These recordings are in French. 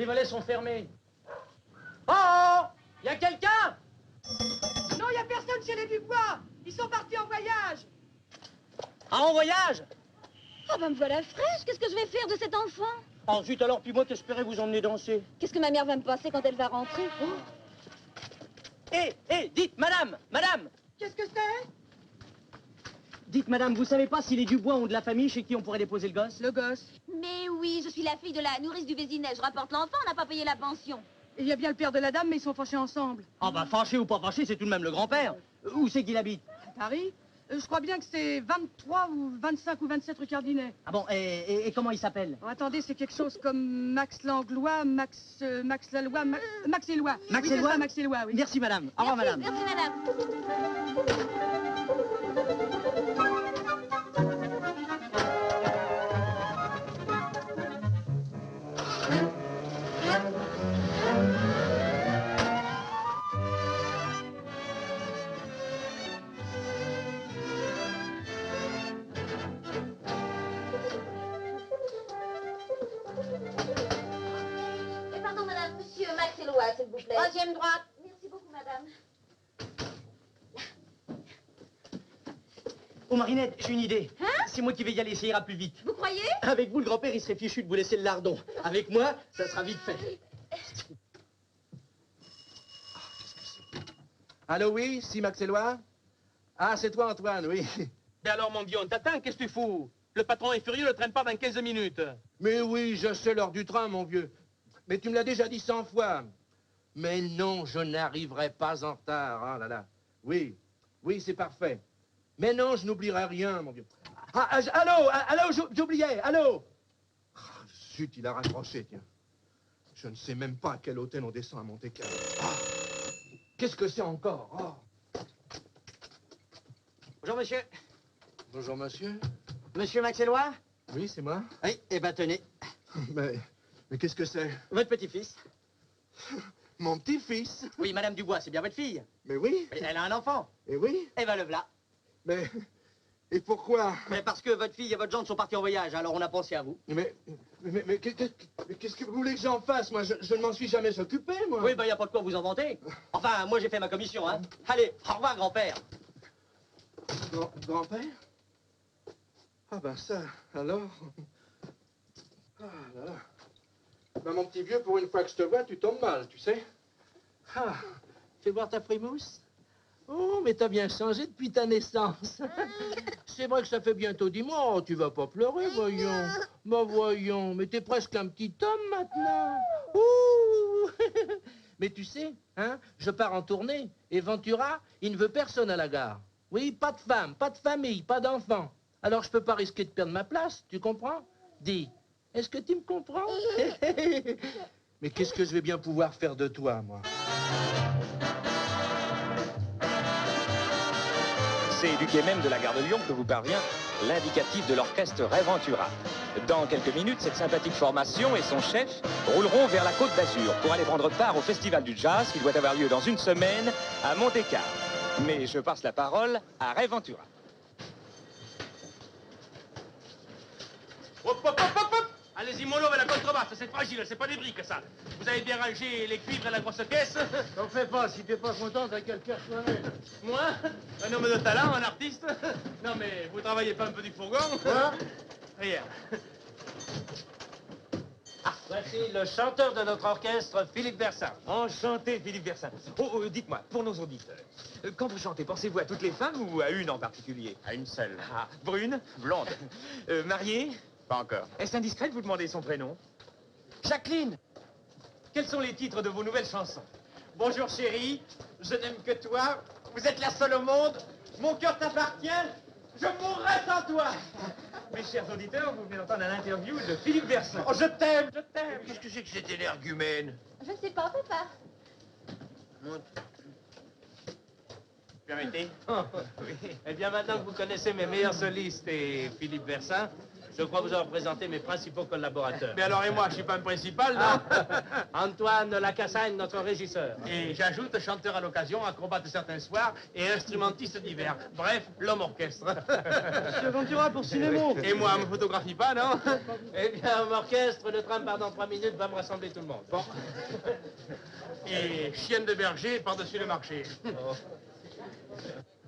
volets sont fermés. Oh! Y a quelqu'un? Non, y a personne chez les Dubois. Ils sont partis en voyage. Ah, en voyage? Ah ben me voilà fraîche, qu'est-ce que je vais faire de cet enfant? Oh zut, alors puis moi qu'espérais vous emmener danser. Qu'est-ce que ma mère va me passer quand elle va rentrer? Dites, madame, madame! Qu'est-ce que c'est? Dites, madame, vous savez pas si les Dubois ont de la famille chez qui on pourrait déposer le gosse? Le gosse. Mais oui, je suis la fille de la nourrice du Vésinet. Je rapporte l'enfant, on n'a pas payé la pension. Il y a bien le père de la dame, mais ils sont fâchés ensemble. Ah bah fâché ou pas fâché, c'est tout de même le grand-père. Où c'est qu'il habite? À Paris? Je crois bien que c'est 23 ou 25 ou 27 rue Cardinet. Ah bon, et comment il s'appelle? Oh, attendez, c'est quelque chose comme Max Langlois, Max Lalois, Max Éloi. Max oui, Éloi? Max Éloi, oui. Merci, madame. Au revoir, madame. Merci, madame. Pardon, madame, monsieur Max Éloi, s'il vous plaît. Troisième droite. Merci beaucoup, madame. Oh, Marinette, j'ai une idée. Hein? C'est moi qui vais y aller, ça ira plus vite. Vous croyez? Avec vous, le grand-père, il serait fichu de vous laisser le lardon. Avec moi, ça sera vite fait. Allô, oui, si Max Éloi? Ah, c'est toi, Antoine, oui. Mais alors, mon Guillaume, t'attends, qu'est-ce que tu fous? Le patron est furieux, le traîne pas dans 15 minutes. Mais oui, je sais l'heure du train, mon vieux. Mais tu me l'as déjà dit 100 fois. Mais non, je n'arriverai pas en retard. Ah là là. Oui, oui, c'est parfait. Mais non, je n'oublierai rien, mon vieux. Allô, j'oubliais, allô. Ah, zut, il a raccroché, tiens. Je ne sais même pas à quel hôtel on descend à Monte-Carlo. Ah, qu'est-ce que c'est encore? Oh. Bonjour, monsieur. Bonjour, monsieur. Monsieur Max Éloi? Oui, c'est moi. Oui, eh ben tenez. Mais qu'est-ce que c'est? Votre petit-fils. Mon petit-fils. Oui, madame Dubois, c'est bien votre fille. Mais oui. Mais elle a un enfant. Et oui. Eh ben le voilà. Mais... Et pourquoi? Mais parce que votre fille et votre gendre sont partis en voyage, alors on a pensé à vous. Mais qu'est-ce que vous voulez que j'en fasse? Moi, je ne m'en suis jamais occupé, moi. Oui, ben y a pas de quoi vous inventer. Enfin, moi j'ai fait ma commission, hein. Allez, au revoir, grand-père. Grand-père? Ah ben ça, alors... Ah là là. Ben mon petit vieux, pour une fois que je te vois, tu tombes mal, tu sais. Ah, fais voir ta frimousse. Oh, mais t'as bien changé depuis ta naissance. C'est vrai que ça fait bientôt 10 mois. Oh, tu vas pas pleurer, voyons. Bah voyons, mais t'es presque un petit homme maintenant. Ouh. Mais tu sais, hein, je pars en tournée et Ventura, il ne veut personne à la gare. Oui, pas de femme, pas de famille, pas d'enfants. Alors je peux pas risquer de perdre ma place, tu comprends? Dis, est-ce que tu me comprends? Mais qu'est-ce que je vais bien pouvoir faire de toi, moi? C'est du quai même de la gare de Lyon que vous parvient l'indicatif de l'orchestre Réventura. Dans quelques minutes, cette sympathique formation et son chef rouleront vers la Côte d'Azur pour aller prendre part au Festival du Jazz qui doit avoir lieu dans une semaine à Monte-Carlo. Mais je passe la parole à Réventura. Hop, hop, hop, hop, hop. Allez-y, mollo avec la contrebasse, c'est fragile, c'est pas des briques, ça. Vous avez bien rangé les cuivres et la grosse caisse? T'en fais pas, si t'es pas content, t'as qu'à le faire toi-même. Moi, un homme de talent, un artiste. Non, mais vous travaillez pas un peu du fourgon? Hein? Rien. Ah, voici le chanteur de notre orchestre, Philippe Versin. Enchanté, Philippe Versin. Oh, dites-moi, pour nos auditeurs, quand vous chantez, pensez-vous à toutes les femmes ou à une en particulier? À une seule. Ah, brune? Blonde. Mariée? Pas encore. Est-ce indiscret de vous demander son prénom? Jacqueline! Quels sont les titres de vos nouvelles chansons? Bonjour, chérie. Je n'aime que toi. Vous êtes la seule au monde. Mon cœur t'appartient. Je mourrai sans toi. Mes chers auditeurs, vous venez d'entendre un interview de Philippe Versin. Oh, je t'aime, je t'aime. Qu'est-ce que c'est que cet énergumène? Je ne sais pas, papa. Permettez? Oui. Eh bien, maintenant que vous connaissez mes meilleurs solistes et Philippe Versin, Je crois vous avoir présenté mes principaux collaborateurs. Mais alors, et moi, je suis pas un principal, non? Antoine Lacassagne, notre régisseur. Et j'ajoute chanteur à l'occasion, acrobate certains soirs et instrumentiste divers. Bref, l'homme orchestre. Monsieur Ventura pour Cinémo. Et moi, on me photographie pas, non? Eh bien, homme orchestre, le train part dans 3 minutes, va me rassembler tout le monde. Bon. Et chienne de berger par-dessus le marché.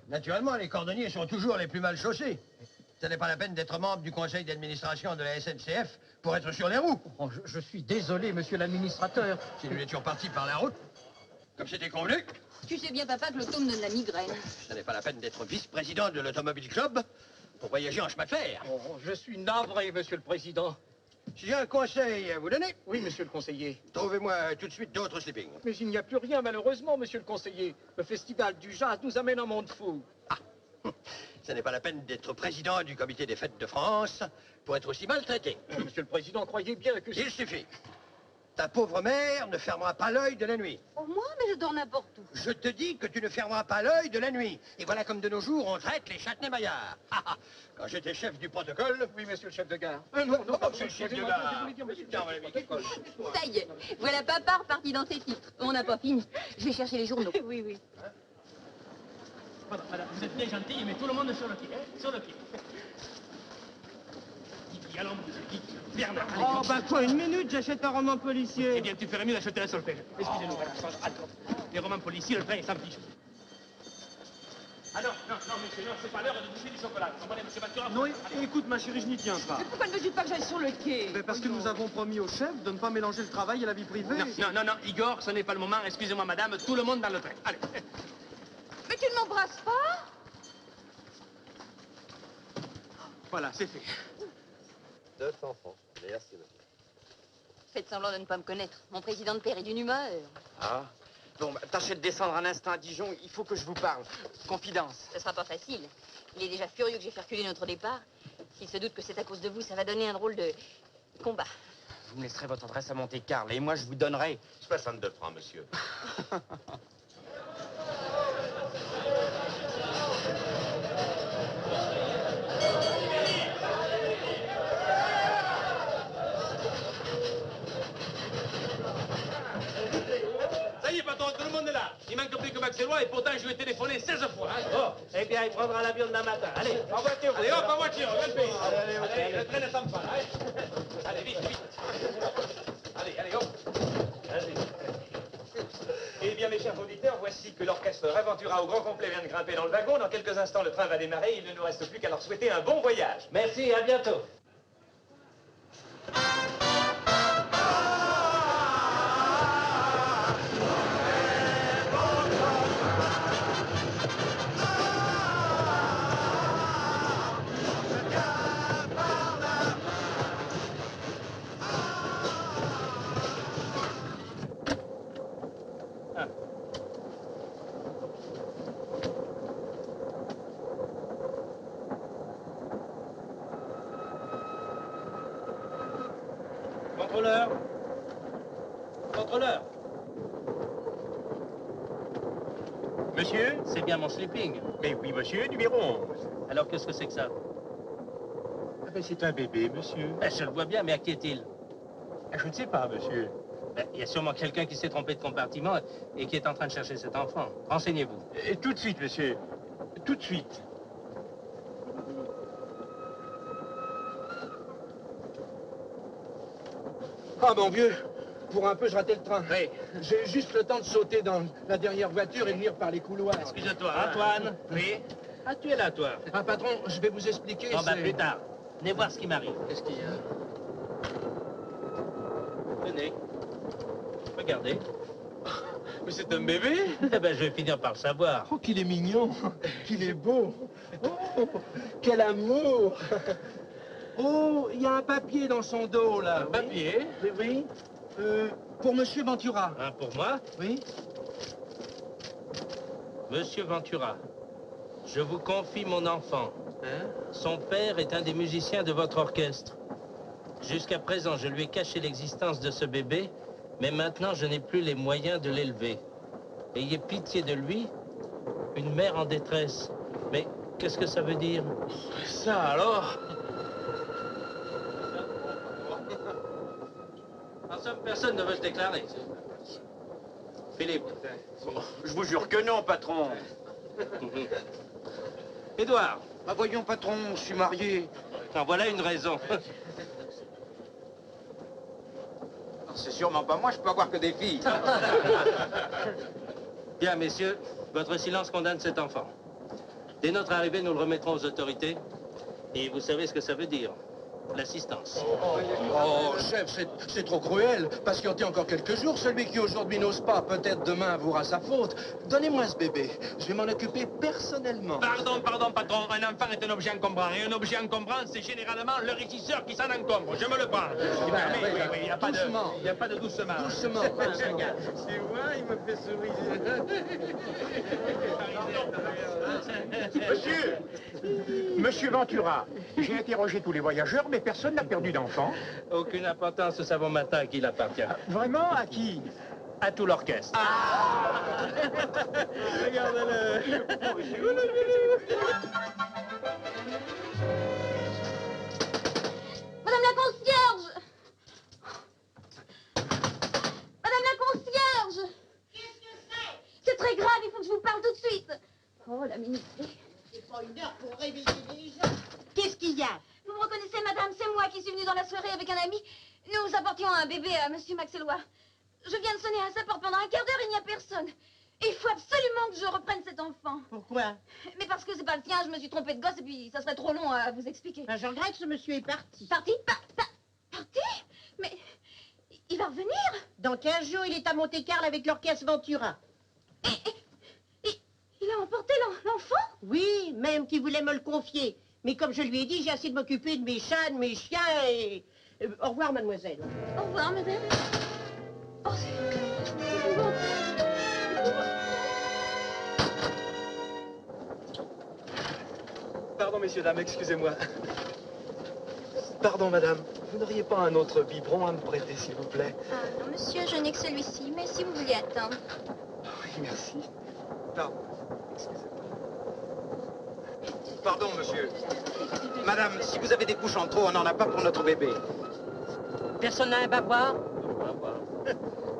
Naturellement, les cordonniers sont toujours les plus mal chaussés. Ce n'est pas la peine d'être membre du conseil d'administration de la SNCF pour être sur les roues. Oh, je suis désolé, monsieur l'administrateur. Si nous étions partis par la route, comme c'était convenu, Tu sais bien, papa, que l'auto me donne la migraine. ce n'est pas la peine d'être vice-président de l'Automobile Club pour voyager en chemin de fer. Oh, je suis navré, monsieur le président. Si j'ai un conseil à vous donner, Oui, monsieur le conseiller. trouvez-moi tout de suite d'autres sleeping. Mais il n'y a plus rien, malheureusement, monsieur le conseiller. Le festival du jazz nous amène un monde fou. Ce n'est pas la peine d'être président du comité des fêtes de France pour être aussi maltraité. Oh, monsieur le président, croyez bien que... Il suffit. Ta pauvre mère ne fermera pas l'œil de la nuit. Oh, moi, mais je dors n'importe où. Je te dis que tu ne fermeras pas l'œil de la nuit. Et voilà comme de nos jours, on traite les Châtenay-Maillard. Quand j'étais chef du protocole... Oui, monsieur le chef de gare. non, pardon, monsieur le chef de excusez-moi, gare. je voulais dire, monsieur le Tiens, chef voilà, du mais qui colle. Ça y est, voilà papa reparti dans ses titres. On n'a pas fini. Je vais chercher les journaux. Oui, oui. Pardon, madame, vous êtes bien gentille, mais tout le monde sur le quai, hein, sur le quai. Guy, allons, Guy, Bernard, allez. Oh, bah quoi, une minute, j'achète un roman Eh policier. bien, tu ferais mieux d'acheter un solfège. Excusez-nous, madame, attends. Les romans policiers, le train, il s'en fiche. Ah non, monsieur, non, c'est pas l'heure de bouffer du chocolat. Vous comprenez, monsieur Ventura? Non, écoute, ma chérie, je n'y tiens pas. Mais pourquoi ne me dites pas que j'aille sur le quai? Mais parce que nous avons promis au chef de ne pas mélanger le travail et la vie privée. Non, Igor, ce n'est pas le moment. Excusez-moi, madame, tout le monde dans le train. Allez. Mais tu ne m'embrasses pas? Voilà, c'est fait. 200 francs. Merci, monsieur. Faites semblant de ne pas me connaître. Mon président de père est d'une humeur. Ah. Bon, bah, tâchez de descendre un instant à Dijon, il faut que je vous parle. Confidence. Ce sera pas facile. Il est déjà furieux que j'ai fait reculer notre départ. S'il se doute que c'est à cause de vous, ça va donner un drôle de combat. Vous me laisserez votre adresse à Monte-Carlo et moi je vous donnerai... 62 francs, monsieur. Ça y est, patron, tout le monde est là. Il manque plus que Maxellois et pourtant je lui ai téléphoné 16 fois. Hein. Oh, eh bien, il prendra l'avion demain matin. Allez, en voiture. Allez, hop, en voiture, grimpez. Allez, le train ne s'en pas. Allez, vite. Allez, hop. Allez. Eh bien, mes chers auditeurs, voici que l'orchestre Rêventura au grand complet vient de grimper dans le wagon. Dans quelques instants, le train va démarrer. Il ne nous reste plus qu'à leur souhaiter un bon voyage. Merci, à bientôt. Contrôleur. Monsieur? C'est bien mon sleeping. Mais oui, monsieur, numéro 11. Alors, qu'est-ce que c'est que ça? Ah ben, c'est un bébé, monsieur. Ben, je le vois bien, mais à qui est-il? Ah, je ne sais pas, monsieur. Ben, il y a sûrement quelqu'un qui s'est trompé de compartiment et qui est en train de chercher cet enfant. Renseignez-vous. Et tout de suite, monsieur. Tout de suite. Ah, mon vieux, pour un peu, je ratais le train. Oui. J'ai eu juste le temps de sauter dans la dernière voiture et venir par les couloirs. Excuse-toi, Antoine. Oui? Ah, tu es là, toi. Ah, patron, je vais vous expliquer. Bon, ben, c'est- plus tard. Venez voir ce qui m'arrive. Qu'est-ce qu'il y a? Venez. Regardez. Mais c'est un bébé? Eh ben, je vais finir par le savoir. Oh, qu'il est mignon, qu'il est beau. Oh, quel amour. Oh, il y a un papier dans son dos, là. Un papier? Oui, oui. Pour Monsieur Ventura. Hein, pour moi? Oui. Monsieur Ventura, je vous confie mon enfant. Hein? Son père est un des musiciens de votre orchestre. Jusqu'à présent, je lui ai caché l'existence de ce bébé, mais maintenant, je n'ai plus les moyens de l'élever. Ayez pitié de lui, une mère en détresse. Mais qu'est-ce que ça veut dire? Ça, alors? somme, personne ne veut se déclarer. Philippe. Bon, je vous jure que non, patron. Édouard. Bah voyons, patron, je suis marié. En voilà une raison. C'est sûrement pas moi, je peux avoir que des filles. Bien, messieurs, votre silence condamne cet enfant. Dès notre arrivée, nous le remettrons aux autorités. Et vous savez ce que ça veut dire. L'assistance. Oh, chef, c'est trop cruel. Patientez encore quelques jours. Celui qui aujourd'hui n'ose pas, peut-être demain avouera sa faute. Donnez-moi ce bébé. Je vais m'en occuper personnellement. Pardon, patron. Un enfant est un objet encombrant. Et un objet encombrant, c'est généralement le régisseur qui s'en encombre. Je me le prends. Oui, il n'y a pas de doucement. Doucement. C'est moi, il me fait sourire. Monsieur Ventura, j'ai interrogé tous les voyageurs, mais personne n'a perdu d'enfant. Aucune importance, nous savons maintenant à qui il appartient. Vraiment? À qui? À tout l'orchestre. Regardez-le. Madame la concierge! Madame la concierge! Qu'est-ce que c'est? C'est très grave, il faut que je vous parle tout de suite. Oh, la minute. C'est pas une heure pour réveiller les gens. Qu'est-ce qu'il y a? Vous me reconnaissez, madame, c'est moi qui suis venue dans la soirée avec un ami. Nous apportions un bébé à monsieur Maxellois. Je viens de sonner à sa porte pendant un quart d'heure, il n'y a personne. Et il faut absolument que je reprenne cet enfant. Pourquoi? Mais parce que c'est pas le sien, je me suis trompée de gosse et puis ça serait trop long à vous expliquer. Ben, je regrette, ce monsieur est parti. Parti? Parti? Mais il va revenir? Dans 15 jours, il est à Monte-Carlo avec l'orchestre Ventura. Il a emporté l'enfant? Oui, même qu'il voulait me le confier. Mais comme je lui ai dit, j'ai assez de m'occuper de mes chats, de mes chiens et... au revoir, mademoiselle. Au revoir, madame. Oh, c'est bon. Pardon, messieurs, dames, excusez-moi. Pardon, madame, vous n'auriez pas un autre biberon à me prêter, s'il vous plaît? Ah non, monsieur, je n'ai que celui-ci, mais si vous vouliez attendre. Oui, merci. Pardon, excusez-moi. Pardon, monsieur. Madame, si vous avez des couches en trop, on n'en a pas pour notre bébé. Personne n'a un bavoir?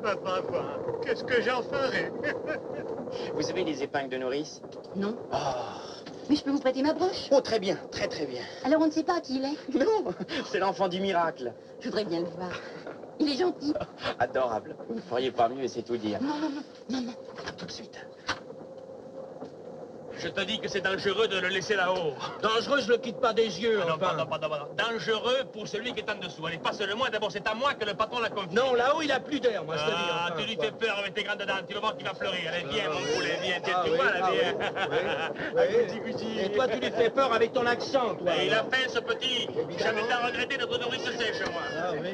Papa, qu'est-ce que j'en ferai? Vous avez des épingles de nourrice? Non. Oh. Mais je peux vous prêter ma broche? Oh, très bien, très bien. Alors on ne sait pas qui il est? Non, c'est l'enfant du miracle. Je voudrais bien le voir. Il est gentil. Adorable. Vous ne feriez pas mieux, c'est tout dire. Non. Tout de suite. Je te dis que c'est dangereux de le laisser là-haut. Dangereux, je le quitte pas des yeux, Non, enfin. pardon. Dangereux pour celui qui est en dessous. Allez, passe-le-moi. D'abord, c'est à moi que le patron l'a confié. Non, là-haut, il a plus d'air, moi, je te dis. Ah, enfin, tu lui quoi. fais peur avec tes grandes dents. Tu vas voir qu'il va pleurer. Allez, viens, mon poulet, viens. Tiens, tu oui, vois, là, viens. oui. Et toi, tu lui fais peur avec ton accent, toi. Et il a faim, ce petit. Jamais t'as regretté notre nourrice sèche, moi.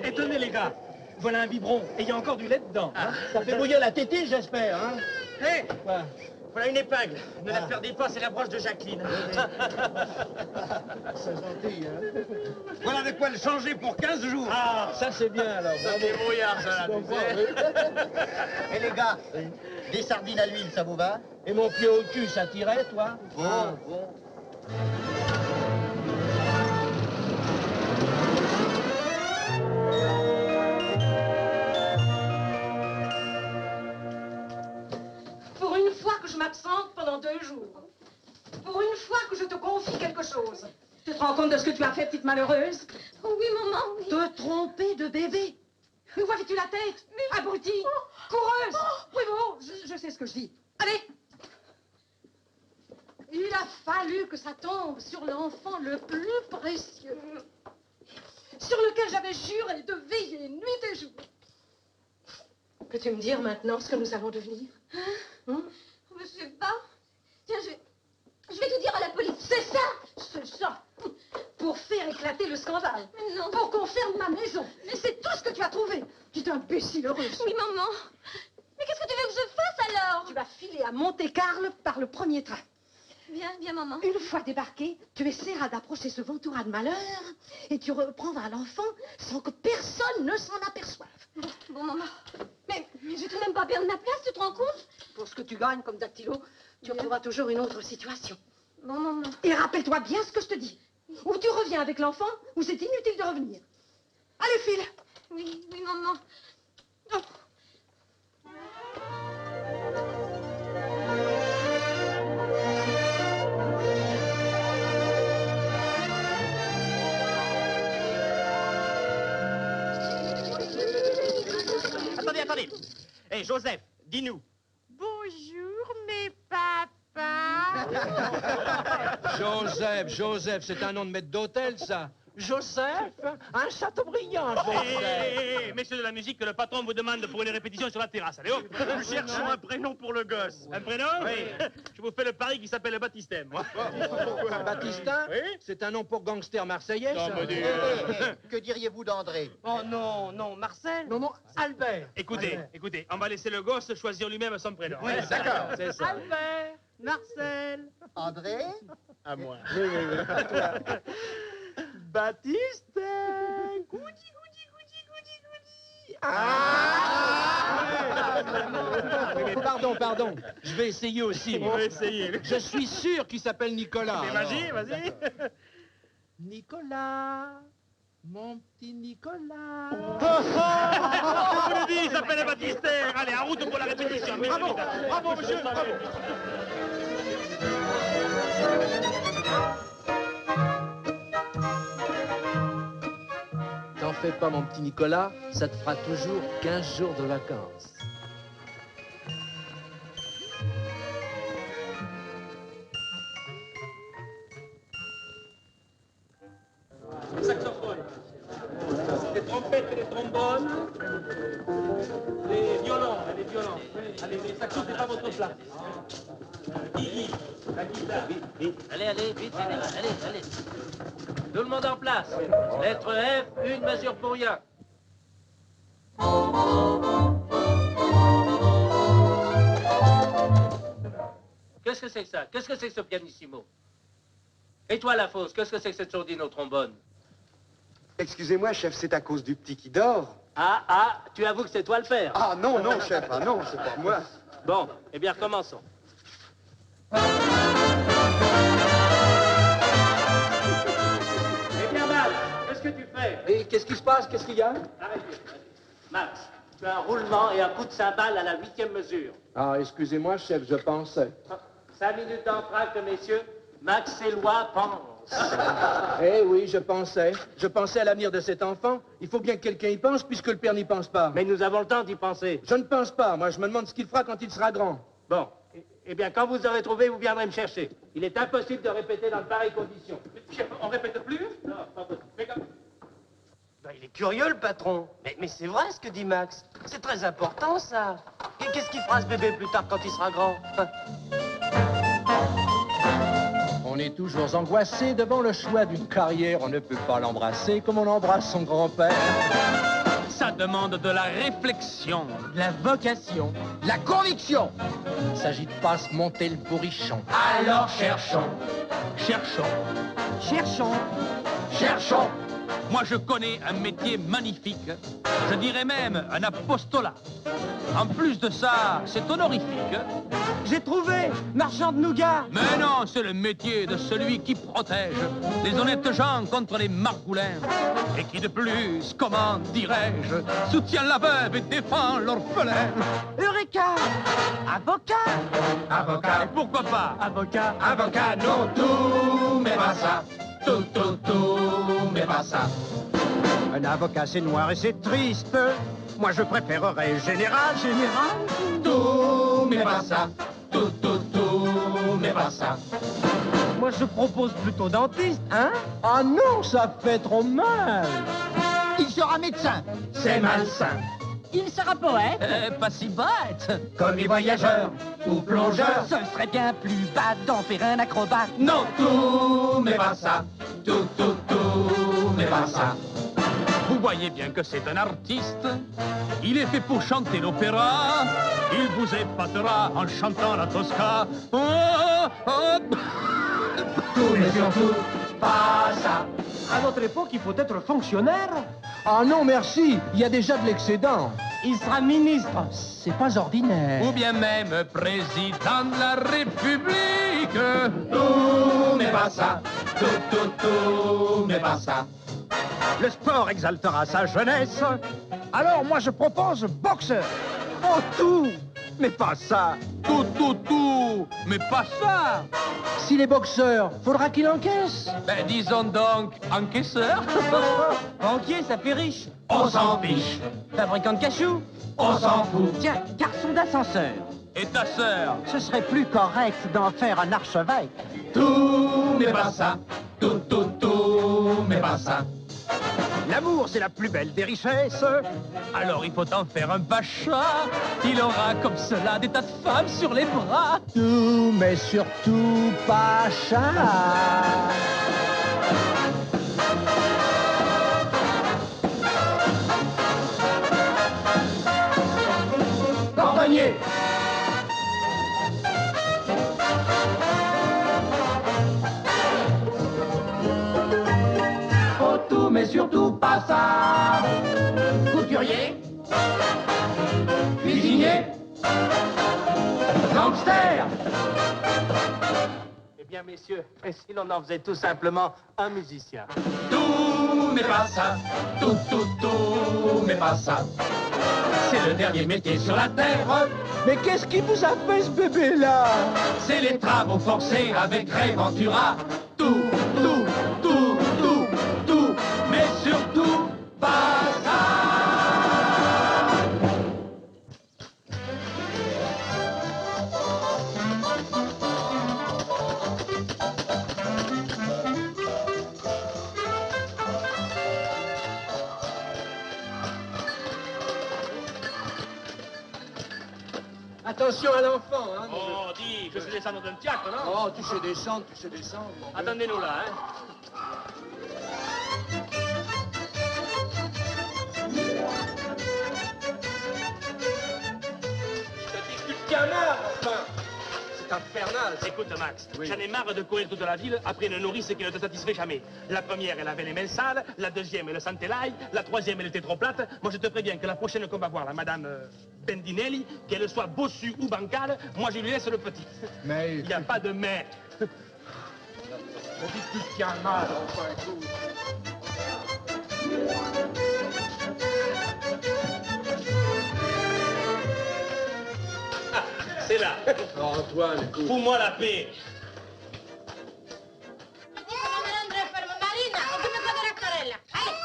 Et tenez, les gars, voilà un biberon, et il y a encore du lait dedans. Hein. Ça fait bouillir la tétée, j'espère, hein. Hé, Quoi? voilà une épingle. Ne la perdez pas, c'est la broche de Jacqueline. C'est gentil, hein. Voilà de quoi le changer pour 15 jours. Ah, ça c'est bien, alors. Ça débrouillard, ça, là, tu sais. Et les gars, des sardines à l'huile, ça vous va? Et mon pied au cul, ça tirait, toi? Bon. Pour une fois que je m'absente pendant 2 jours. Pour une fois que je te confie quelque chose. Tu te rends compte de ce que tu as fait, petite malheureuse? Oh oui, maman, oui. Te tromper de bébé. Où avais-tu la tête? Abrutie. Coureuse. Oui, bon, je sais ce que je dis. Allez. Il a fallu que ça tombe sur l'enfant le plus précieux. Sur lequel j'avais juré de veiller nuit et jour. Peux-tu me dire maintenant ce que nous allons devenir? Je sais pas. Tiens, je vais tout dire à la police. C'est ça. Pour faire éclater le scandale. Mais non. Pour qu'on ferme ma maison. Mais c'est tout ce que tu as trouvé. Tu es imbécile heureuse. Oui, maman. Mais qu'est-ce que tu veux que je fasse alors? Tu vas filer à Monte-Carlo par le premier train. Viens, maman. Une fois débarqué, tu essaieras d'approcher ce Ventura de malheur et tu reprendras l'enfant sans que personne ne s'en aperçoive. Bon, maman. Mais je vais tout de même pas perdre ma place, tu te rends compte? Pour ce que tu gagnes comme dactylo, tu trouveras toujours une autre situation. Bon, maman. Et rappelle-toi bien ce que je te dis. Ou tu reviens avec l'enfant, ou c'est inutile de revenir. Allez, file. Oui, maman. Attendez, attendez. Hé, Joseph, dis-nous. Bonjour, mes papas. Joseph, c'est un nom de maître d'hôtel, ça. Joseph, un Chateaubriand, Joseph. Messieurs de la musique, le patron vous demande pour une répétition sur la terrasse. Allez, hop. Nous cherchons un prénom pour le gosse. Un prénom? Oui. Je vous fais le pari qui s'appelle Baptistème. Baptistin, c'est un nom pour gangster marseillais, ça. Que diriez-vous d'André? Oh non, non, Marcel. Non, Albert. Écoutez, on va laisser le gosse choisir lui-même son prénom. Oui, d'accord. C'est ça. Albert, Marcel. André? À moi. Baptiste. Goudi. Pardon. Je vais essayer aussi. On va essayer. Je suis sûr qu'il s'appelle Nicolas. Mais vas-y. Nicolas, mon petit Nicolas. Je vous le dis, il s'appelle Baptistère. Allez, en route pour la répétition. Bravo, monsieur. Bravo. T'en fais pas, mon petit Nicolas, ça te fera toujours 15 jours de vacances. Les saxophones, les trompettes et les trombones, les violons. Allez, les saxos, c'est pas votre place. Guigui, la guitare. Vite. Allez, vite, allez. Tout le monde en place. Lettre F, une mesure pour rien. Qu'est-ce que c'est que ça? Qu'est-ce que c'est que ce pianissimo? Et toi, la fausse, qu'est-ce que c'est que cette sourdine au trombone? Excusez-moi, chef, c'est à cause du petit qui dort. Ah, tu avoues que c'est toi le père? Ah non, chef, non, c'est pas moi. Bon, eh bien, recommençons. Eh bien, Max, qu'est-ce que tu fais? Et qu'est-ce qui se passe? Qu'est-ce qu'il y a? Arrêtez. Max, tu as un roulement et un coup de cymbale à la 8e mesure. Ah, excusez-moi, chef, je pensais. 5 minutes d'entracte, messieurs. Max Éloi pense. Eh oui, je pensais. Je pensais à l'avenir de cet enfant. Il faut bien que quelqu'un y pense, puisque le père n'y pense pas. Mais nous avons le temps d'y penser. Je ne pense pas. Moi, je me demande ce qu'il fera quand il sera grand. Bon. Eh bien, quand vous aurez trouvé, vous viendrez me chercher. Il est impossible de répéter dans de pareilles conditions. On répète plus? Non, pas possible. Il est curieux, le patron. Mais c'est vrai ce que dit Max. C'est très important, ça. Et qu'est-ce qu'il fera, ce bébé, plus tard, quand il sera grand? On est toujours angoissé devant le choix d'une carrière. On ne peut pas l'embrasser comme on embrasse son grand-père. Ça demande de la réflexion. De la vocation. La conviction. Il ne s'agit de pas se monter le bourrichon. Alors cherchons. Cherchons. Moi, je connais un métier magnifique. Je dirais même un apostolat. En plus de ça, c'est honorifique. J'ai trouvé, marchand de nougat. Mais non, c'est le métier de celui qui protège les honnêtes gens contre les margoulins. Et qui de plus, comment dirais-je, soutient la veuve et défend l'orphelin. Eureka! Avocat. Et pourquoi pas? Avocat, non, tout, mais pas ça. Tout, mais pas ça. Un avocat, c'est noir et c'est triste. Moi, je préférerais général. Tout, mais pas ça. Tout, mais pas ça. Moi, je propose plutôt dentiste, hein? Ah non, ça fait trop mal. Il sera médecin. C'est malsain. Il sera poète. Pas si bête. Comme les voyageurs ou plongeurs. Ce serait bien plus bas d'en faire un acrobate. Non, tout, mais pas ça. Tout, mais pas ça. Vous voyez bien que c'est un artiste. Il est fait pour chanter l'opéra. Il vous épatera en chantant la Tosca. Tout, mais surtout pas ça. À notre époque, il faut être fonctionnaire. Ah non, merci. Il y a déjà de l'excédent. Il sera ministre. C'est pas ordinaire. Ou bien même président de la République. Tout, mais pas ça. Tout, mais pas ça. Le sport exaltera sa jeunesse. Alors moi je propose boxeur. Oh tout, mais pas ça. Tout, mais pas ça. S'il est boxeur, faudra qu'il encaisse. Ben disons donc, encaisseur. Banquier, ça fait riche. On s'en fiche. Fabricant de cachou. On s'en fout. Tiens, garçon d'ascenseur. Et ta sœur? Ce serait plus correct d'en faire un archevêque. Tout, mais pas ça. Tout, mais pas ça. L'amour, c'est la plus belle des richesses. Alors il faut en faire un pacha. Il aura comme cela des tas de femmes sur les bras. Tout, mais surtout pas ça. Cordonnier. Oh tout, mais surtout pas ça. Couturier. Cuisinier. Gangster. Eh bien, messieurs, et si l'on en faisait tout simplement un musicien? Tout, mais pas ça. Tout, mais pas ça. C'est le dernier métier sur la terre. Mais qu'est-ce qui vous a fait ce bébé-là? C'est les travaux forcés avec Ray Ventura. Tout, mais surtout pas ça. Attention à l'enfant, hein. Oh, dis, je suis descendre d'un fiacre, non? Oh, tu sais descendre. Attendez-nous là, hein. Je te dis, tu te tiens là, enfin. C'est infernal. Écoute, Max, j'en ai marre de courir toute la ville après une nourrice qui ne te satisfait jamais. La première, elle avait les mains sales, la deuxième, elle sentait l'ail, la troisième, elle était trop plate. Moi, je te préviens que la prochaine qu'on va voir, la madame Bendinelli, qu'elle soit bossue ou bancale, moi, je lui laisse le petit. Mais... Il n'y a pas de mais. Je dis que tu te tiens mal, enfin, écoute. C'est là. Oh, Antoine, écoute. Fous-moi la paix. Marina, tu me fais de la sorella. Allez,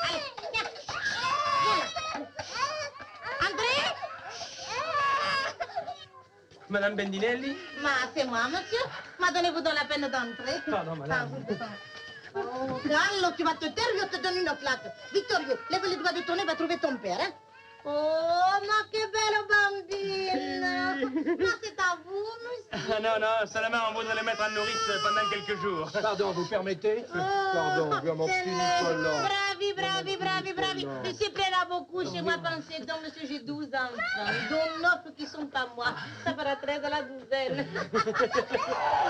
viens. André? Madame Bendinelli? Ma, c'est moi, monsieur. Ma, donnez-vous donc la peine d'entrer. Pardon, madame. Oh, Carlo, tu vas te taire, je te donne une claque. Vittorio, lève les doigts de ton nez, va trouver ton père, hein. Oh, ma che bello bambino! Ma c'est à vous, monsieur? Non, seulement on voudrait le mettre en nourrice pendant quelques jours. Pardon, vous permettez? Pardon, bien mon petit Nicolas. Bravi. Il s'y plaira beaucoup chez moi, pensez donc, monsieur, j'ai 12 enfants, dont 9 qui sont à moi. Ça fera 13 à la douzaine.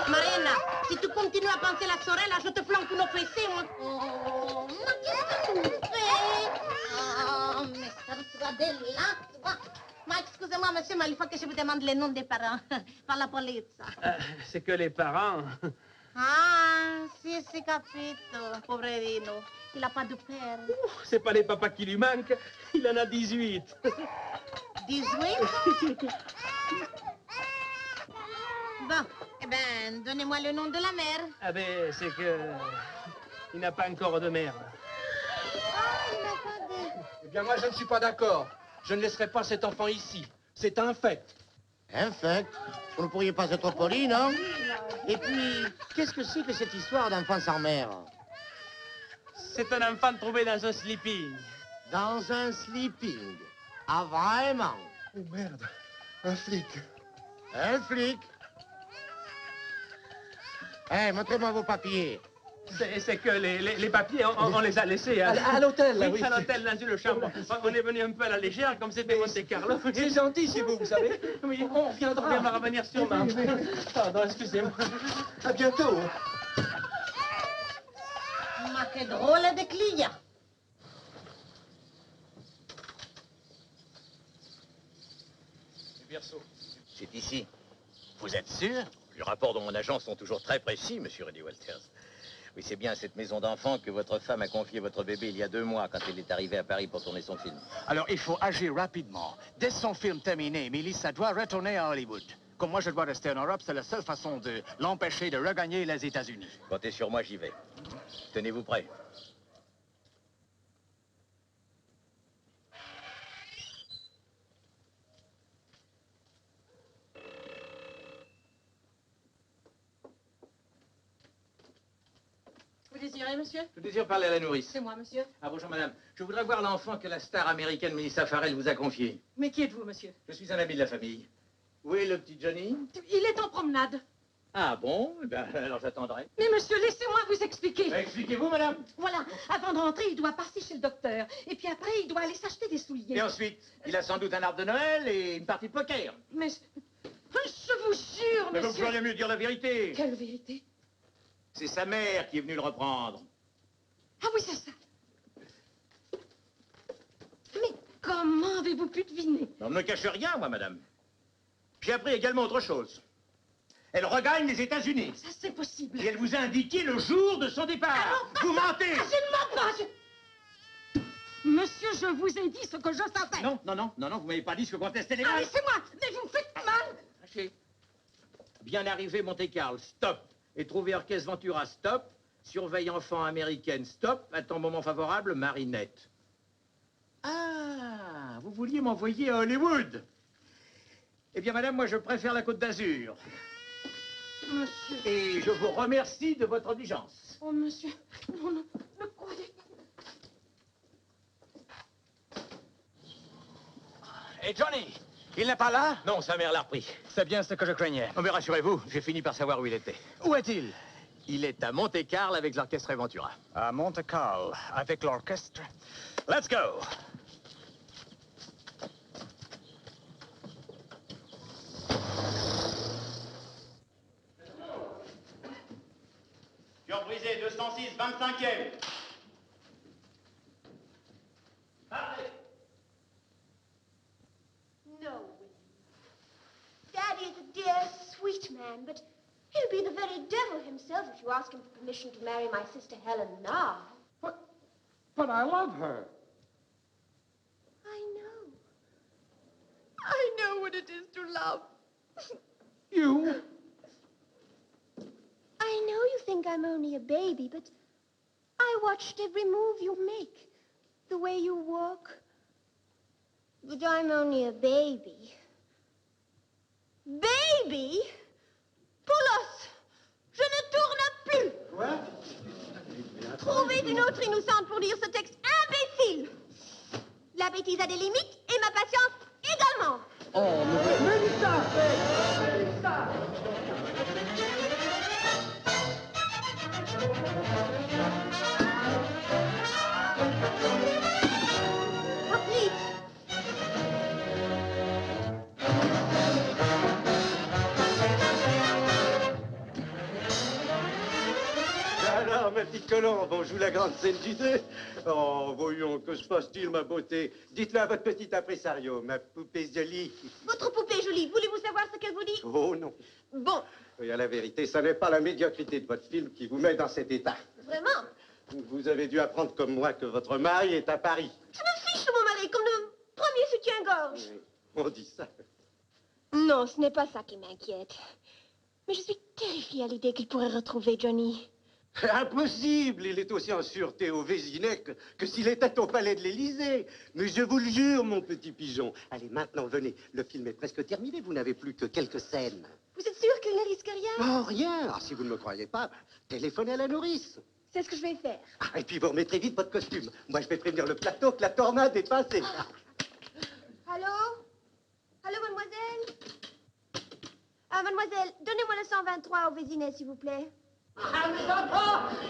Marina, si tu continues à penser la sorella, je te flanque une fessée, moi. Oh, ma qu'est-ce que tu fais? Oh, mais ça va de là, toi. Ma, excusez-moi, monsieur, mais il faut que je vous demande les noms des parents. Par la police. C'est que les parents. Ah, si, capito, poverino. Il n'a pas de père. C'est pas les papas qui lui manquent, il en a 18. 18? Bon, eh ben, donnez-moi le nom de la mère. Ah ben, c'est que... il n'a pas encore de mère. Eh bien, moi, je ne suis pas d'accord. Je ne laisserai pas cet enfant ici. C'est un fait. Un fait? Vous ne pourriez pas être poli, non? Et puis, qu'est-ce que c'est que cette histoire d'enfant sans mère? C'est un enfant trouvé dans un sleeping. Dans un sleeping? Ah, vraiment? Oh, merde. Un flic. Un flic? Eh, montrez-moi vos papiers. C'est que les papiers, on les a laissés à l'hôtel, là, oui. À l'hôtel, dans une chambre. On est venu un peu à la légère, comme c'était Monte Carlo. C'est gentil chez vous, vous savez. Oui, on reviendra. On va revenir sûrement. Pardon, excusez-moi. À bientôt. Ma, que drôle de client. C'est ici. Vous êtes sûr? Les rapports de mon agence sont toujours très précis, monsieur Reddy Walters. Oui, c'est bien à cette maison d'enfants que votre femme a confié votre bébé il y a 2 mois quand elle est arrivée à Paris pour tourner son film. Alors, il faut agir rapidement. Dès son film terminé, Mélissa doit retourner à Hollywood. Comme moi, je dois rester en Europe, c'est la seule façon de l'empêcher de regagner les États-Unis. Comptez sur moi, j'y vais. Tenez-vous prêts. Vous désirez, monsieur? Je désire parler à la nourrice. C'est moi, monsieur. Ah, bonjour, madame. Je voudrais voir l'enfant que la star américaine Melissa Farrell vous a confié. Mais qui êtes-vous, monsieur? Je suis un ami de la famille. Où est le petit Johnny? Il est en promenade. Ah bon? Eh ben, alors j'attendrai. Mais monsieur, laissez-moi vous expliquer. Expliquez-vous, madame. Voilà, avant de rentrer, il doit passer chez le docteur. Et puis après, il doit aller s'acheter des souliers. Et ensuite, il a sans doute un arbre de Noël et une partie de poker. Mais je vous jure, Mais monsieur... vous pourriez mieux dire la vérité. Quelle vérité? C'est sa mère qui est venue le reprendre. Ah oui, c'est ça. Mais comment avez-vous pu deviner? On ne me cache rien, moi, madame. J'ai appris également autre chose. Elle regagne les États-Unis. Ça, c'est possible. Et elle vous a indiqué le jour de son départ. Ah non, vous mentez. Ah, je ne mens pas. Monsieur, je vous ai dit ce que je savais. Non, vous m'avez pas dit ce que contestait les Ah, gars. laissez-moi. Mais vous me faites mal. Lâchez. Bien arrivé, Monte-Carlo, stop. Et trouvé Orchestre Ventura, stop. Surveille enfant américaine, stop. Attends, moment favorable, Marinette. Ah, vous vouliez m'envoyer à Hollywood. Eh bien, madame, moi, je préfère la Côte d'Azur. Monsieur... Et je vous remercie de votre diligence. Oh, monsieur, non, ne croyez pas. Et Johnny, il n'est pas là? Non, sa mère l'a repris. C'est bien ce que je craignais. Oh, mais rassurez-vous, j'ai fini par savoir où il était. Où est-il? Il est à Monte-Carlo avec l'Orchestre Ventura. À Monte-Carlo, avec l'orchestre. Let's go! Cœur brisé, 206, 25e. No, Daddy is a dear, sweet man, but he'll be the very devil himself if you ask him for permission to marry my sister Helen now. But I love her. I know. I know what it is to love. You? I know you think I'm only a baby, but I watched every move you make, the way you walk. But I'm only a baby. Baby? Poulos, je ne tourne plus. Quoi? Trouvez une autre innocente pour lire ce texte imbécile. La bêtise a des limites et ma patience également. Oh, Mélissa! Mélissa! Alors, ma petite colombe, on joue la grande scène du 2. Oh, voyons, que se passe-t-il, ma beauté? Dites-le à votre petit impresario, ma poupée jolie. Votre poupée jolie, voulez-vous savoir ce qu'elle vous dit? Oh, non. Bon, Oui, à la vérité, ça n'est pas la médiocrité de votre film qui vous met dans cet état. vraiment? Vous avez dû apprendre comme moi que votre mari est à Paris. Je me fiche de mon mari comme le premier soutien-gorge. On dit ça. Non, ce n'est pas ça qui m'inquiète. Mais je suis terrifiée à l'idée qu'il pourrait retrouver Johnny. Impossible! Il est aussi en sûreté au Vésinet que s'il était au palais de l'Élysée. Mais je vous le jure, mon petit pigeon. Allez, maintenant, venez. Le film est presque terminé. Vous n'avez plus que quelques scènes. Vous êtes sûr qu'il ne risque rien? Oh, rien! Ah, si vous ne me croyez pas, téléphonez à la nourrice. C'est ce que je vais faire. Ah, et puis vous remettrez vite votre costume. Moi, je vais prévenir le plateau que la tornade est passée. Allô? Allô, mademoiselle? Ah, mademoiselle, donnez-moi le 123 au Vésinet, s'il vous plaît. Ah,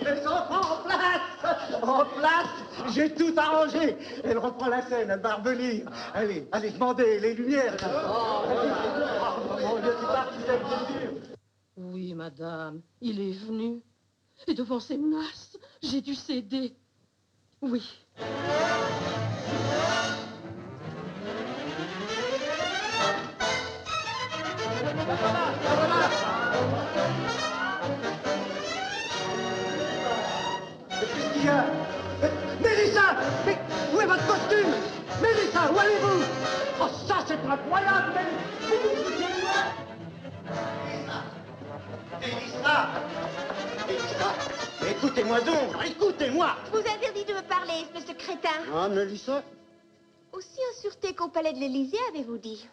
mes enfants, en place! En place! J'ai tout arrangé. Elle reprend la scène, elle va revenir. Allez, allez, demandez les lumières. Mon Dieu, tu pars, tu sais, bien sûr. Oui, madame, il est venu. Et devant ces menaces, j'ai dû céder. Oui. Mélissa! Mélissa! Mais où est votre costume? Mélissa, où allez-vous? Oh, ça, c'est incroyable! Mélissa! Mélissa! Écoutez-moi donc! Écoutez-moi! Je vous interdis de me parler, espèce de crétin. Ah, Mélissa? Aussi en sûreté qu'au palais de l'Élysée, avez-vous dit?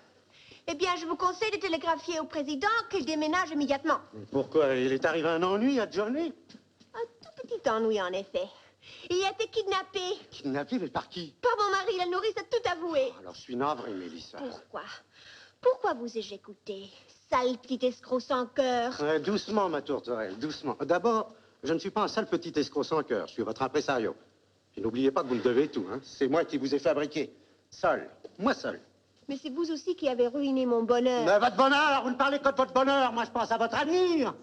Eh bien, je vous conseille de télégraphier au président qu'il déménage immédiatement. Pourquoi? Il est arrivé un ennui à Johnny? Un tout petit ennui, en effet. Il a été kidnappé. Kidnappé, mais par qui? Par mon mari, la nourrice a tout avoué. Alors, je suis navré, Mélissa. Pourquoi? Pourquoi vous ai-je écouté? Sale petit escroc sans cœur. Doucement, ma tourterelle, doucement. D'abord, je ne suis pas un sale petit escroc sans cœur. Je suis votre impresario. Et n'oubliez pas que vous me devez tout, hein. C'est moi qui vous ai fabriqué. Seul. Moi seul. Mais c'est vous aussi qui avez ruiné mon bonheur. Mais votre bonheur, vous ne parlez que de votre bonheur. Moi, je pense à votre avenir.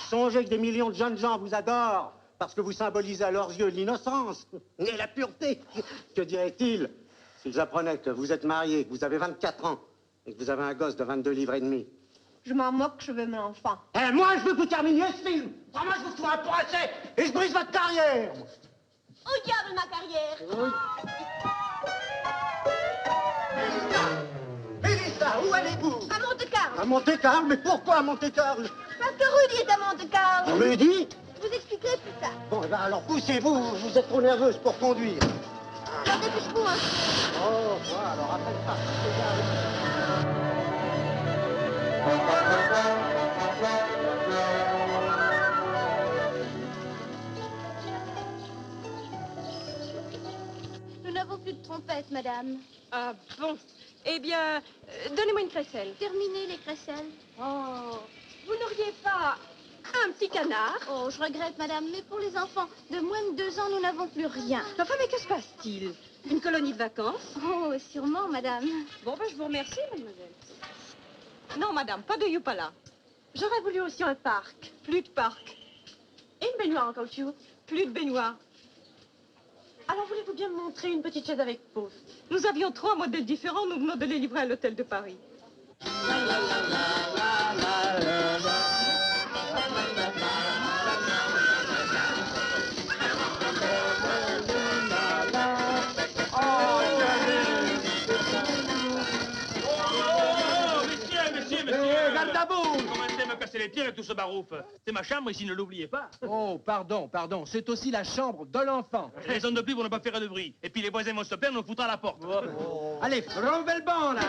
Songez que des millions de jeunes gens vous adorent parce que vous symbolisez à leurs yeux l'innocence et la pureté. Que diraient-ils s'ils apprenaient que vous êtes marié, que vous avez 24 ans et que vous avez un gosse de 22 livres et demi? Je m'en moque, je veux mon enfant. Et moi, je veux que vous terminiez ce film. Moi, je vous fous un procès et je brise votre carrière. Au diable, ma carrière. Oui. Mélissa, où allez-vous? À Monte-Carlo. À Monte-Carlo? Mais pourquoi à Monte-Carlo? Parce que Rudy est à Monte-Carlo. Rudy? Je vous expliquerai plus tard. Bon, eh ben alors poussez-vous, vous êtes trop nerveuse pour conduire. Alors dépêche-vous, hein. Oh, voilà, alors appelle ça. Nous n'avons plus de trompette, madame. Ah bon? Eh bien, donnez-moi une crécelle. Terminez les crécelles. Oh, vous n'auriez pas un petit canard? Oh, je regrette, madame, mais pour les enfants de moins de 2 ans, nous n'avons plus rien. Enfin, mais que se passe-t-il? Une colonie de vacances? Oh, sûrement, madame. Bon, ben, je vous remercie, mademoiselle. Non, madame, pas de Yupala. J'aurais voulu aussi un parc. Plus de parc. Et une baignoire en caoutchouc. Plus de baignoire. Alors, voulez-vous bien me montrer une petite chaise avec pause? Nous avions 3 modèles différents, nous venons de les livrer à l'hôtel de Paris. Commencez à me casser les pieds avec tout ce barouf. C'est ma chambre ici, ne l'oubliez pas. Oh, pardon, pardon. C'est aussi la chambre de l'enfant. Raison de plus pour ne pas faire de bruit. Et puis les voisins vont se perdre, on nous foutra à la porte. Allez, relevez le banc, là.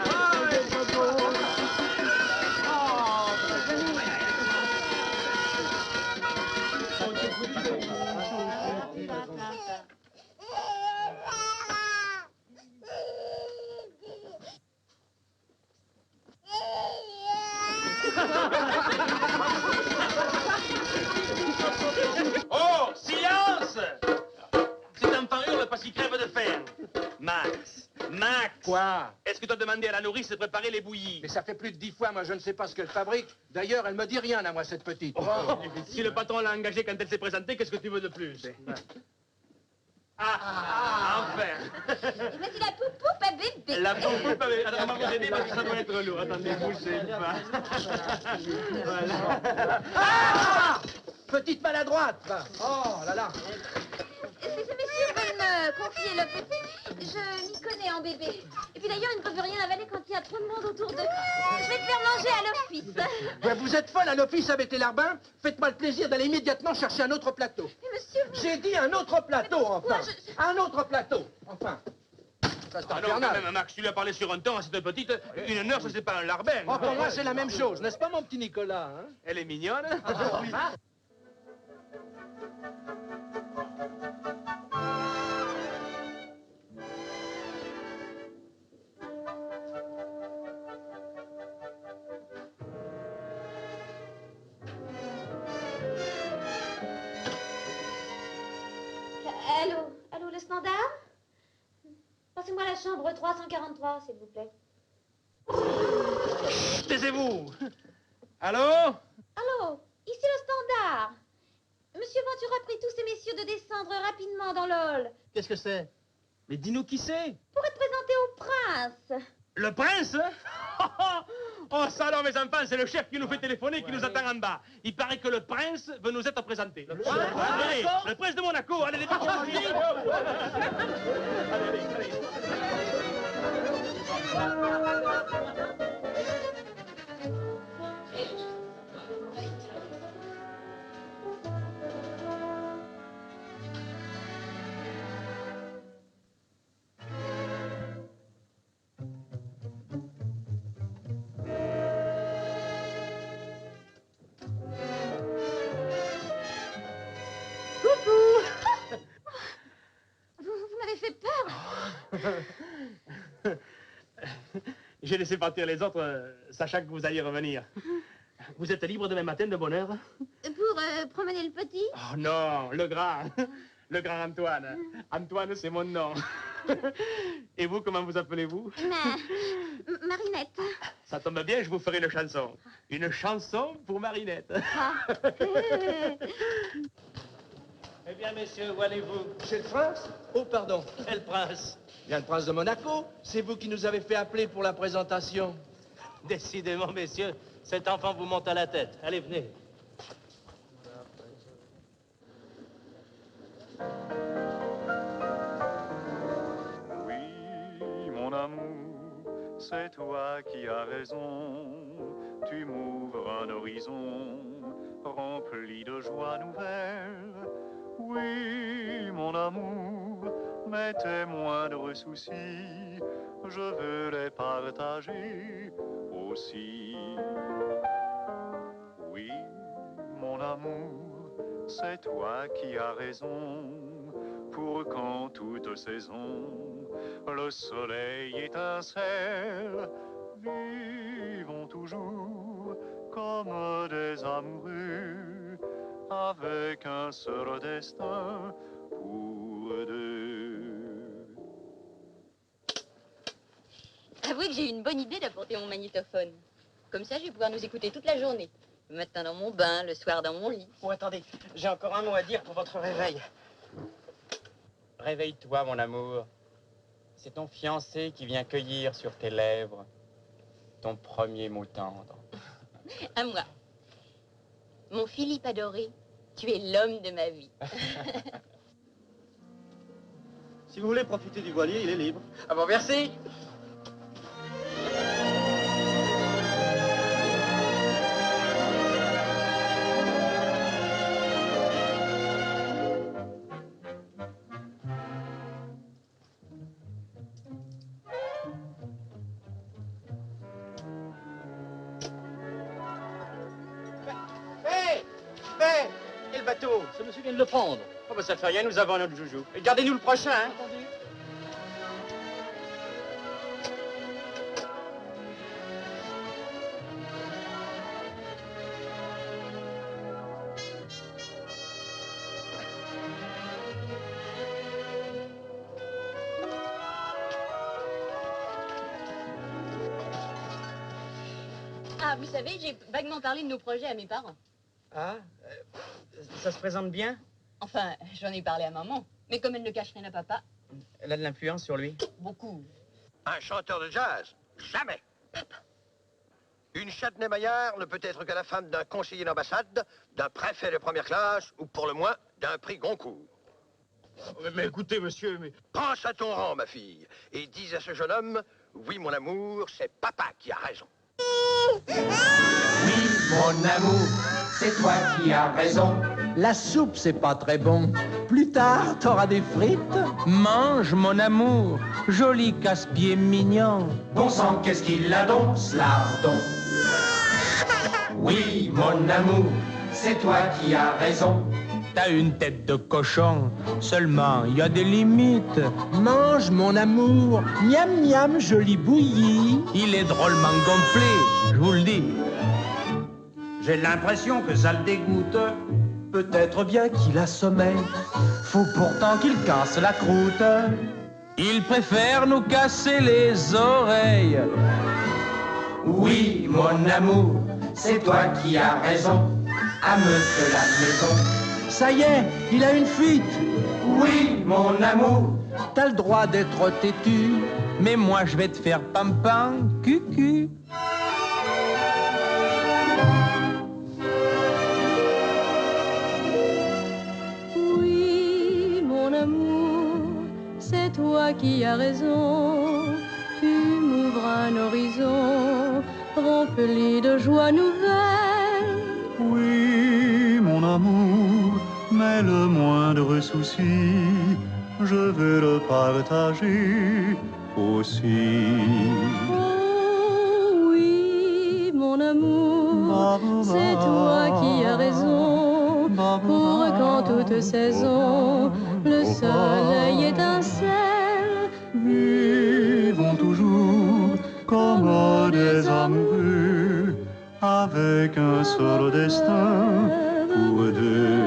Oh, silence! Cet enfant hurle parce qu'il crève de faim. Max, Max! Quoi? Est-ce que tu as demandé à la nourrice de préparer les bouillies? Mais ça fait plus de 10 fois, moi, je ne sais pas ce qu'elle fabrique. D'ailleurs, elle me dit rien, à moi, cette petite. Oh, si le patron l'a engagée quand elle s'est présentée, qu'est-ce que tu veux de plus? Enfin! Voici la poupe à bébé. La poupe à bébé. Attends, on va vous aider parce que ça doit être lourd. Attendez, bougez pas. Voilà. Ah! Petite maladroite, va. Oh là là. Si ce monsieur veut me confier le petit, je m'y connais en bébé. Et puis d'ailleurs, il ne peuvent rien avaler quand il y a trop de monde autour d'eux. Je vais te faire manger à l'office. Ben, vous êtes folle à l'office à Béthé-Larbin? Faites-moi le plaisir d'aller immédiatement chercher un autre plateau. Mais monsieur... J'ai dit un autre plateau, enfin. Un autre plateau, enfin. Ça, c'est Ah non, quand même, Max, tu lui as parlé sur un ton à cette petite. Une heure, ça c'est pas un larbin. Oh, pour moi, c'est la même chose, n'est-ce pas, mon petit Nicolas, hein? Elle est mignonne. Allô? Allô, le standard? Passez-moi la chambre 343, s'il vous plaît. Taisez-vous. Allô? Allô? Ici le standard. Monsieur Ventura prie tous ces messieurs de descendre rapidement dans le hall Qu'est-ce que c'est? Mais dis-nous qui c'est? pour être présenté au prince. Le prince? Oh, ça alors, mes enfants, c'est le chef qui nous fait téléphoner, qui nous attend en bas. Il paraît que le prince veut nous être présenté. Le prince de Monaco. Allez, les petits. Allez. Vous m'avez fait peur. J'ai laissé partir les autres, sachant que vous alliez revenir. Vous êtes libre demain matin de bonne heure? Pour promener le petit? Oh non, le grand. Le grand Antoine. Antoine, c'est mon nom. Et vous, comment vous appelez-vous? Marinette. Ça tombe bien, je vous ferai une chanson. Une chanson pour Marinette. Eh bien, messieurs, où allez-vous? Chez le prince? Oh, pardon. Quel prince? Bien le prince de Monaco. C'est vous qui nous avez fait appeler pour la présentation. Décidément, messieurs, cet enfant vous monte à la tête. Allez, venez. Oui, mon amour, c'est toi qui as raison. Tu m'ouvres un horizon rempli de joie nouvelle. Oui, mon amour, mais tes moindres soucis, je veux les partager aussi. Oui, mon amour, c'est toi qui as raison, pour qu'en toute saison, le soleil étincelle, vivons toujours comme des amoureux, avec un seul destin pour deux. Avouez que j'ai eu une bonne idée d'apporter mon magnétophone. Comme ça, je vais pouvoir nous écouter toute la journée. Le matin dans mon bain, le soir dans mon lit. Oh, attendez, j'ai encore un mot à dire pour votre réveil. Réveille-toi, mon amour. C'est ton fiancé qui vient cueillir sur tes lèvres ton premier mot tendre. À moi. Mon Philippe adoré, tu es l'homme de ma vie. Si vous voulez profiter du voilier, il est libre. Ah bon, merci. Et le bateau? Ce monsieur vient de le prendre. Oh, ben ça fait rien, nous avons notre joujou. Et gardez-nous le prochain, hein? Ah, vous savez, j'ai vaguement parlé de nos projets à mes parents. Ah, ça se présente bien? Enfin, j'en ai parlé à maman. Mais comme elle ne cache rien à papa, Elle a de l'influence sur lui. beaucoup. Un chanteur de jazz? Jamais. Une Châtenay-Maillard ne peut être que la femme d'un conseiller d'ambassade, d'un préfet de première classe ou pour le moins d'un prix Goncourt. Mais écoutez, monsieur, mais... Pense à ton rang, ma fille, et dis à ce jeune homme, oui, mon amour, c'est papa qui a raison. Oui, mon amour, c'est toi qui as raison. La soupe, c'est pas très bon. Plus tard, t'auras des frites. Mange, mon amour, joli casse-pied mignon. Bon sang, qu'est-ce qu'il a donc, ce lardon? Oui, mon amour, c'est toi qui as raison. T'as une tête de cochon, seulement il y a des limites. Mange, mon amour, miam miam, joli bouilli. Il est drôlement gonflé, je vous le dis. J'ai l'impression que ça le dégoûte. Peut-être bien qu'il a sommeil. Faut pourtant qu'il casse la croûte. Il préfère nous casser les oreilles. Oui, mon amour, c'est toi qui as raison. Amuse de la maison. Ça y est, il a une fuite. Oui, mon amour. T'as le droit d'être têtu, mais moi je vais te faire pam-pam, cucu. toi qui as raison. Tu m'ouvres un horizon rempli de joie nouvelle. Oui, mon amour, mais le moindre souci, je veux le partager aussi. Oh oui, mon amour, c'est toi qui as raison. Pour quand toute saison le soleil étincelle. Vivons toujours comme des amoureux, avec un seul destin pour deux.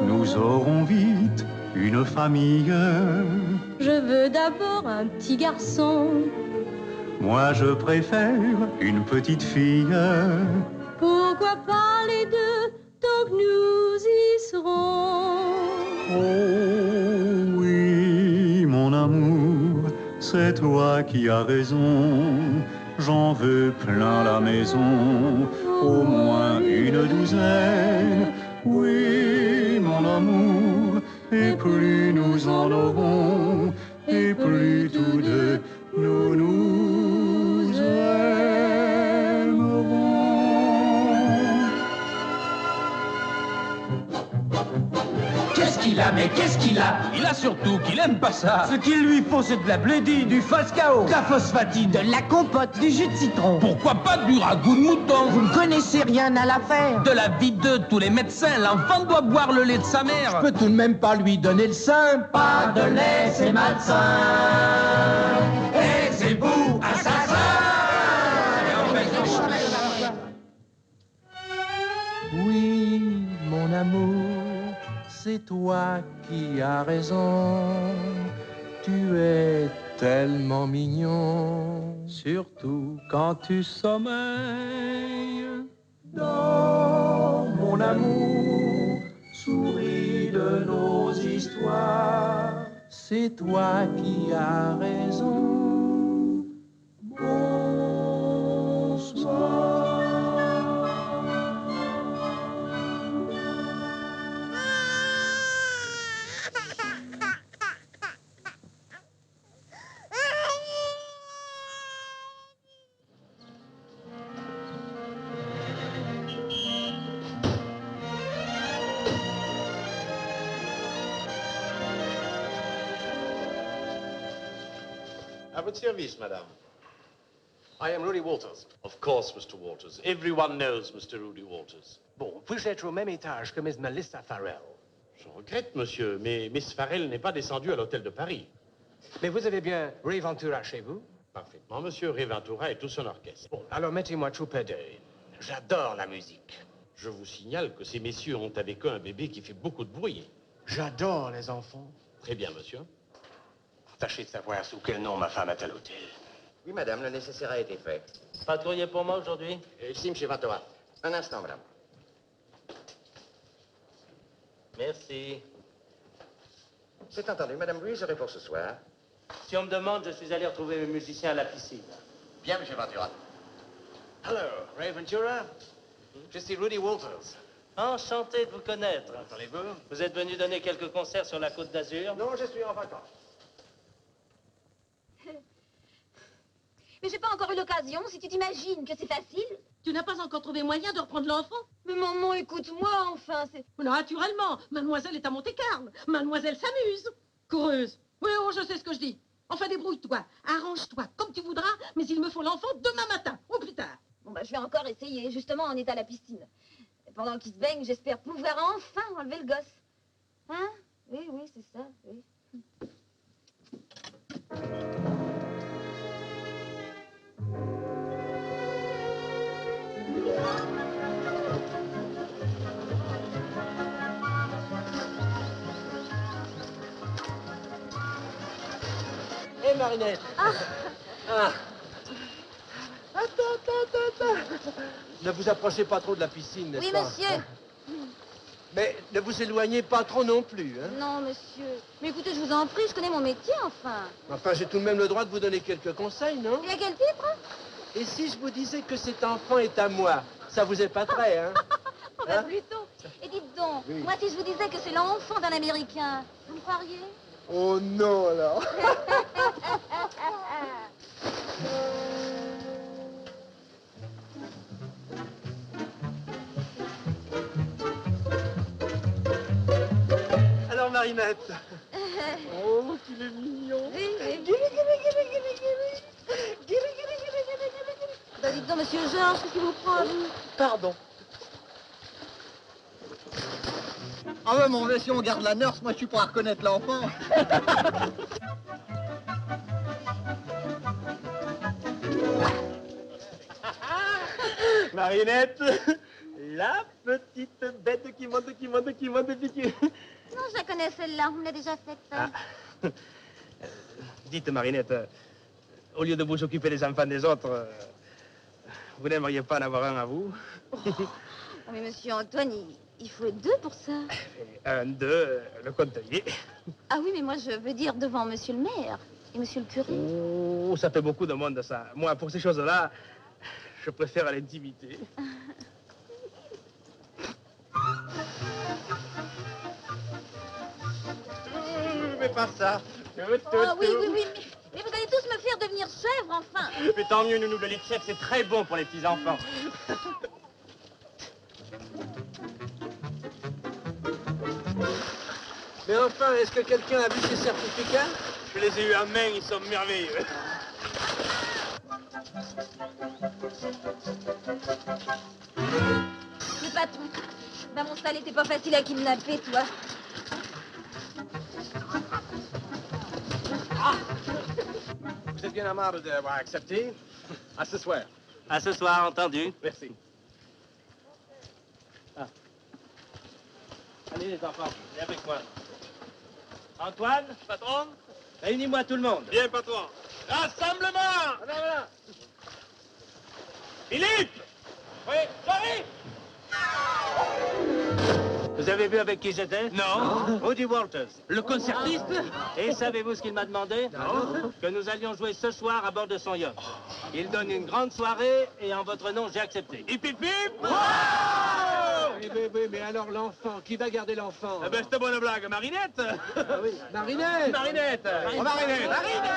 Nous aurons vite une famille. Je veux d'abord un petit garçon. Moi je préfère une petite fille. Pourquoi pas les deux tant que nous y serons? Oh oui, mon amour, c'est toi qui as raison. J'en veux plein la maison, au moins une douzaine. Oui, mon amour, et plus nous en aurons, et plus tous deux nous nous aimerons. Qu'est-ce qu'il a, mais qu'est-ce qu'il a? Il a surtout qu'il aime pas ça. Ce qu'il lui faut, c'est de la blédie, du Foscao, de la phosphatine, de la compote, du jus de citron. Pourquoi pas du ragoût de mouton? Vous ne connaissez rien à l'affaire. De la vie de tous les médecins, l'enfant doit boire le lait de sa mère. Je peux tout de même pas lui donner le sein. Pas de lait, c'est malsain. Et c'est vous, assassin. Oui, mon amour, c'est toi qui as raison. Tu es tellement mignon, surtout quand tu sommeilles. Dans mon amour, souris de nos histoires. C'est toi qui as raison. Bonsoir. À votre service, madame. I am Rudy Walters. Of course, Mr. Walters. Everyone knows Mr. Rudy Walters. Bon, puis-je être au même étage que Miss Melissa Farrell? Je regrette, monsieur, mais Miss Farrell n'est pas descendue à l'hôtel de Paris. Mais vous avez bien Ray Ventura chez vous? Parfaitement, monsieur. Ray Ventura et tout son orchestre. Bon, alors mettez-moi Trooper Day. J'adore la musique. Je vous signale que ces messieurs ont avec eux un bébé qui fait beaucoup de bruit. J'adore les enfants. Très bien, monsieur. Tâchez de savoir sous quel nom ma femme est à l'hôtel. Oui, madame, le nécessaire a été fait. Pas de courrier pour moi aujourd'hui? Ici, M. Ventura. Un instant, madame. Merci. C'est entendu, madame Louise, j'aurai pour ce soir. Si on me demande, je suis allé retrouver mes musiciens à la piscine. Bien, M. Ventura. Hello, Ray Ventura. Je suis Rudy Walters. Enchanté de vous connaître. Parlez-vous? Vous êtes venu donner quelques concerts sur la Côte d'Azur? Non, je suis en vacances. Mais j'ai pas encore eu l'occasion, si tu t'imagines que c'est facile. Tu n'as pas encore trouvé moyen de reprendre l'enfant? Mais maman, écoute-moi, enfin, c'est... Naturellement, mademoiselle est à Monte-Carlo. Mademoiselle s'amuse. Coureuse. Oui, oh, je sais ce que je dis. Enfin, débrouille-toi, arrange-toi, comme tu voudras, mais il me faut l'enfant demain matin, ou plus tard. Bon, bah, je vais encore essayer. Justement, on est à la piscine. Et pendant qu'il se baigne, j'espère pouvoir enfin enlever le gosse. Hein? Oui, oui, c'est ça, oui. Hé, Marinette. Ah. Attends. Ne vous approchez pas trop de la piscine, n'est-ce Oui, pas? monsieur. Mais ne vous éloignez pas trop non plus, hein? Non, monsieur. Mais écoutez, je vous en prie, je connais mon métier, enfin. Enfin, j'ai tout de même le droit de vous donner quelques conseils, non? Et à quel titre? Et si je vous disais que cet enfant est à moi, ça vous épaterait, hein? Oh, bah, plutôt. Et dites donc, Oui. moi, si je vous disais que c'est l'enfant d'un Américain, vous me croiriez? Oh non, alors. Alors, Marinette. Oh, qu'il est mignon. Bah dites donc, monsieur Georges, qu'est-ce qui vous prend à vous? Pardon. Ah ouais, mon si on garde la nurse, moi je suis pas à reconnaître l'enfant. Marinette, la petite bête qui monte, piquer. Non, je la connais celle-là, on l'a déjà faite. Dites, Marinette, au lieu de vous occuper des enfants des autres, vous n'aimeriez pas en avoir un à vous? Oh, mais monsieur Antoine, il faut être deux pour ça. 1, 2, le comptelier. Ah oui, mais moi je veux dire devant monsieur le maire et monsieur le curé. Oh, ça fait beaucoup de monde, ça. Moi, pour ces choses-là, je préfère l'intimité. Mais pas ça. Ah oui, mais vous allez tous me faire devenir chèvre, enfin. Mais tant mieux, Nounou, le lait de chèvre, c'est très bon pour les petits-enfants. Mais enfin, est-ce que quelqu'un a vu ces certificats? Je les ai eus en main, ils sont merveilleux. Le patron, bah mon sale était pas facile à kidnapper, toi. Vous êtes bien aimable d'avoir accepté. À ce soir. À ce soir, entendu. Merci. Ah. Allez, les enfants, viens avec moi. Antoine, patron, réunis-moi tout le monde. Bien, patron. Rassemblement! Voilà. Philippe! Oui, j'arrive! Vous avez vu avec qui j'étais? Non. Woody Walters. Le concertiste? Et savez-vous ce qu'il m'a demandé? Non. Que nous allions jouer ce soir à bord de son yacht. Il donne une grande soirée et en votre nom, j'ai accepté. Hip hip hip! Oui, mais alors l'enfant, qui va garder l'enfant? Eh ben, c'était bonne blague. Marinette? Ah oui, Marinette! Marinette! Oh, Marinette! Marinette!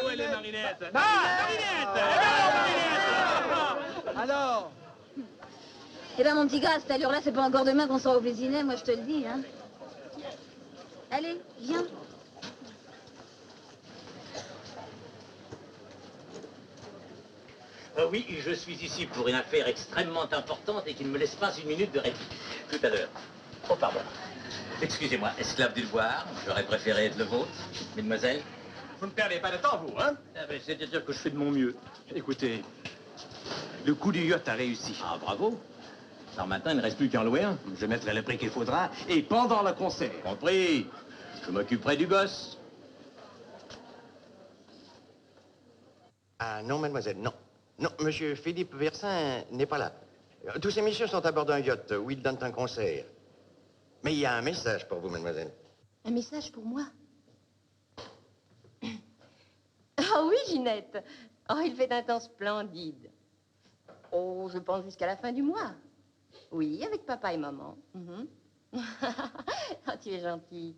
Où elle est, Marinette? Ah, Marinette! Eh ben, Marinette! Alors? Eh ben mon petit gars, à cette allure-là, c'est pas encore demain qu'on sera au Vésinet, moi je te le dis, hein. Allez, viens. Oui, je suis ici pour une affaire extrêmement importante et qui ne me laisse pas une minute de répit. Tout à l'heure. Oh, pardon. Excusez-moi, esclave du devoir, j'aurais préféré être le vôtre, mesdemoiselles. Vous ne perdez pas de temps, vous, hein? Ah ben, c'est-à-dire que je fais de mon mieux. Écoutez, le coup du yacht a réussi. Ah, bravo. Alors maintenant, il ne reste plus qu'à en louer un. Je mettrai le prix qu'il faudra, et pendant le concert. Compris. Je m'occuperai du gosse. Ah non, mademoiselle, non. Non, monsieur Philippe Versin n'est pas là. Tous ces messieurs sont à bord d'un yacht où ils donnent un concert. Mais il y a un message pour vous, mademoiselle. Un message pour moi? Ah oui, Ginette. Oh, il fait un temps splendide. Oh, je pense jusqu'à la fin du mois. Oui, avec papa et maman. Oh, tu es gentil.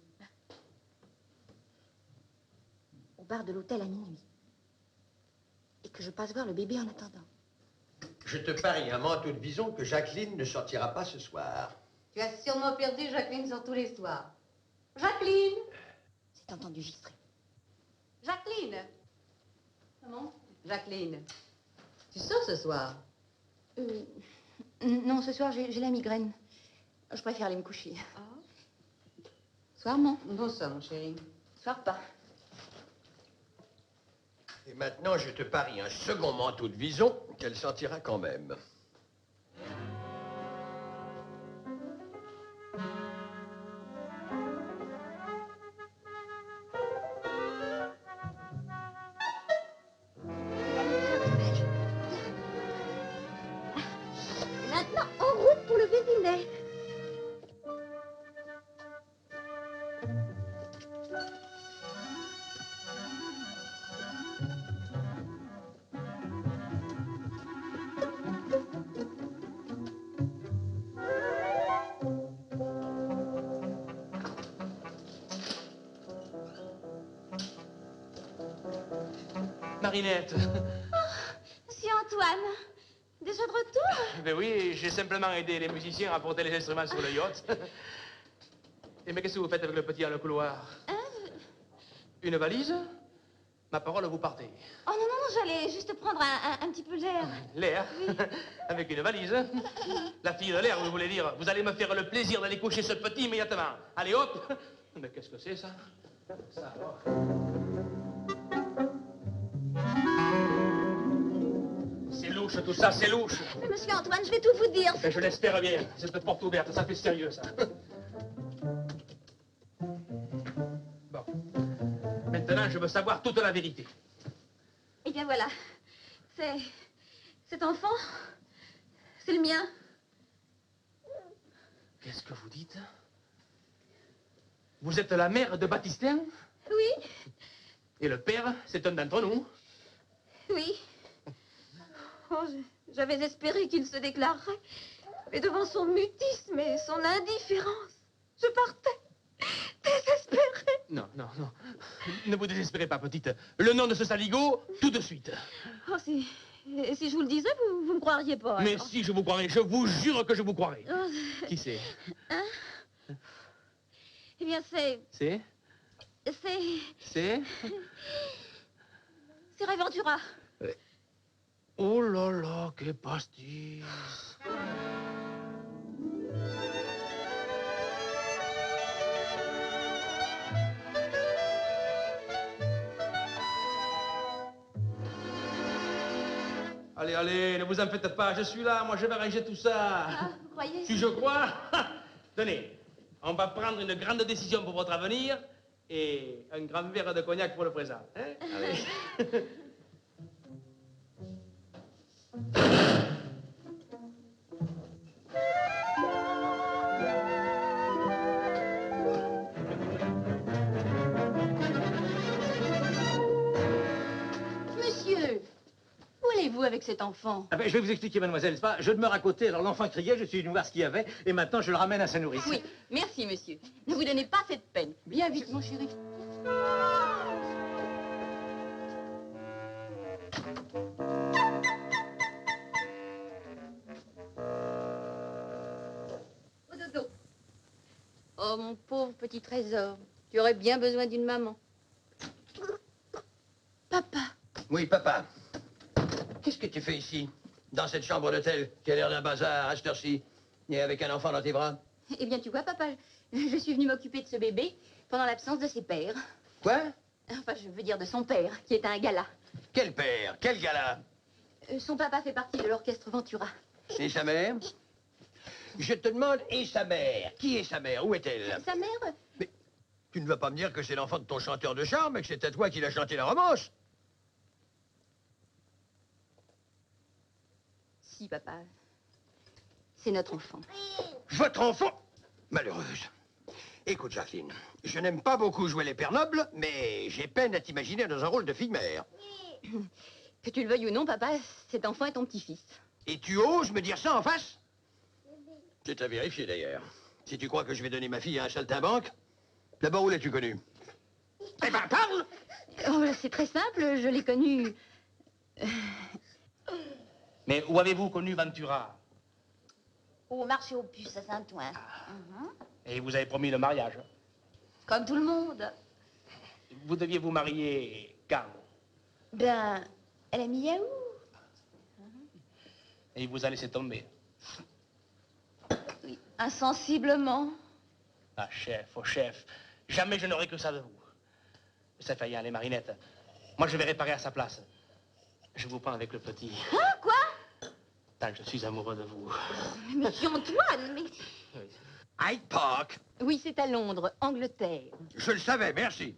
Au bar de l'hôtel à minuit. Et que je passe voir le bébé en attendant. Je te parie un manteau de bison que Jacqueline ne sortira pas ce soir. Tu as sûrement perdu Jacqueline sur tous les soirs. Jacqueline! C'est entendu, j'y serai. Jacqueline! Comment? Jacqueline, tu sors ce soir? Non, ce soir, j'ai la migraine. Je préfère aller me coucher. Soir, non? Bonsoir, mon chéri. Soir, pas. Et maintenant, je te parie un second manteau de bison qu'elle sortira quand même. Maintenant, en route pour le Vésinet. Marinette. Monsieur Antoine, déjà de retour? Ben oui, j'ai simplement aidé les musiciens à porter les instruments sur le yacht. Et mais qu'est-ce que vous faites avec le petit dans le couloir? Une valise? Ma parole, vous partez. Oh non, non, non, j'allais juste prendre un petit peu l'air. L'air? Avec une valise? La fille de l'air, vous voulez dire? Vous allez me faire le plaisir d'aller coucher ce petit immédiatement. Allez, hop! Mais qu'est-ce que c'est, ça? Ça, alors. C'est louche, tout ça, c'est louche. Monsieur Antoine, je vais tout vous dire. Je l'espère bien. Cette porte ouverte, ça fait sérieux, ça. Bon. Maintenant, je veux savoir toute la vérité. Eh bien, voilà. Cet enfant, c'est le mien. Qu'est-ce que vous dites? Vous êtes la mère de Baptistin? Oui. Et le père, c'est un d'entre nous? Oui. Oh, j'avais espéré qu'il se déclarerait. Mais devant son mutisme et son indifférence, je partais désespérée. Non, non, non. Ne vous désespérez pas, petite. Le nom de ce saligo, tout de suite. Oh, si je vous le disais, vous me croiriez pas. Mais alors. si, je vous croirais. Je vous jure que je vous croirais. Oh, Qui c'est? Hein? Eh bien, c'est Réventura. Oh là là, que pastis. Allez, allez, ne vous en faites pas, je suis là, moi je vais arranger tout ça. Ah, vous croyez? Si je crois, tenez, on va prendre une grande décision pour votre avenir et un grand verre de cognac pour le présent. Hein? Allez. Monsieur, où allez-vous avec cet enfant? Ah ben, je vais vous expliquer, mademoiselle, n'est-ce pas? Je demeure à côté, alors l'enfant criait, je suis venu voir ce qu'il y avait, et maintenant je le ramène à sa nourrice. Oui, merci, monsieur. Ne vous donnez pas cette peine. Bien vite, mon chéri. Au dodo. Oh, mon pauvre petit trésor. Tu aurais bien besoin d'une maman. Papa. Oui, papa. Qu'est-ce que tu fais ici, dans cette chambre d'hôtel qui a l'air d'un bazar à cette heure-ci, et avec un enfant dans tes bras? Eh bien, tu vois, papa, je suis venue m'occuper de ce bébé pendant l'absence de ses pères. Quoi? Enfin, je veux dire de son père, qui est un gala. Quel père? Quel gala? Son papa fait partie de l'orchestre Ventura. Et sa mère? Je te demande, et sa mère? Qui est sa mère? Où est-elle? Sa mère? Mais tu ne vas pas me dire que c'est l'enfant de ton chanteur de charme et que c'est à toi qu'il a chanté la romance? Si, papa. C'est notre enfant. Votre enfant? Malheureuse. Écoute, Jacqueline, je n'aime pas beaucoup jouer les pères nobles, mais j'ai peine à t'imaginer dans un rôle de fille-mère. Que tu le veuilles ou non, papa, cet enfant est ton petit-fils. Et tu oses me dire ça en face? C'est à vérifier, d'ailleurs. Si tu crois que je vais donner ma fille à un saltimbanque, d'abord, où l'as-tu connue? Eh ben, parle! Oh, c'est très simple, je l'ai connu... Mais où avez-vous connu Ventura? Au marché aux puces à Saint-Ouen. Et vous avez promis le mariage. Comme tout le monde. Vous deviez vous marier quand? Ben, elle a mis Yahoo. Et il vous a laissé tomber. Oui, insensiblement. Ah, chef, oh chef, jamais je n'aurais cru ça de vous. Ça fait rien, les marinettes. Moi, je vais réparer à sa place. Je vous prends avec le petit. Hein, quoi? Tant que je suis amoureux de vous. Mais monsieur Antoine, mais... Hyde Park? Oui, c'est à Londres, Angleterre. Je le savais, merci.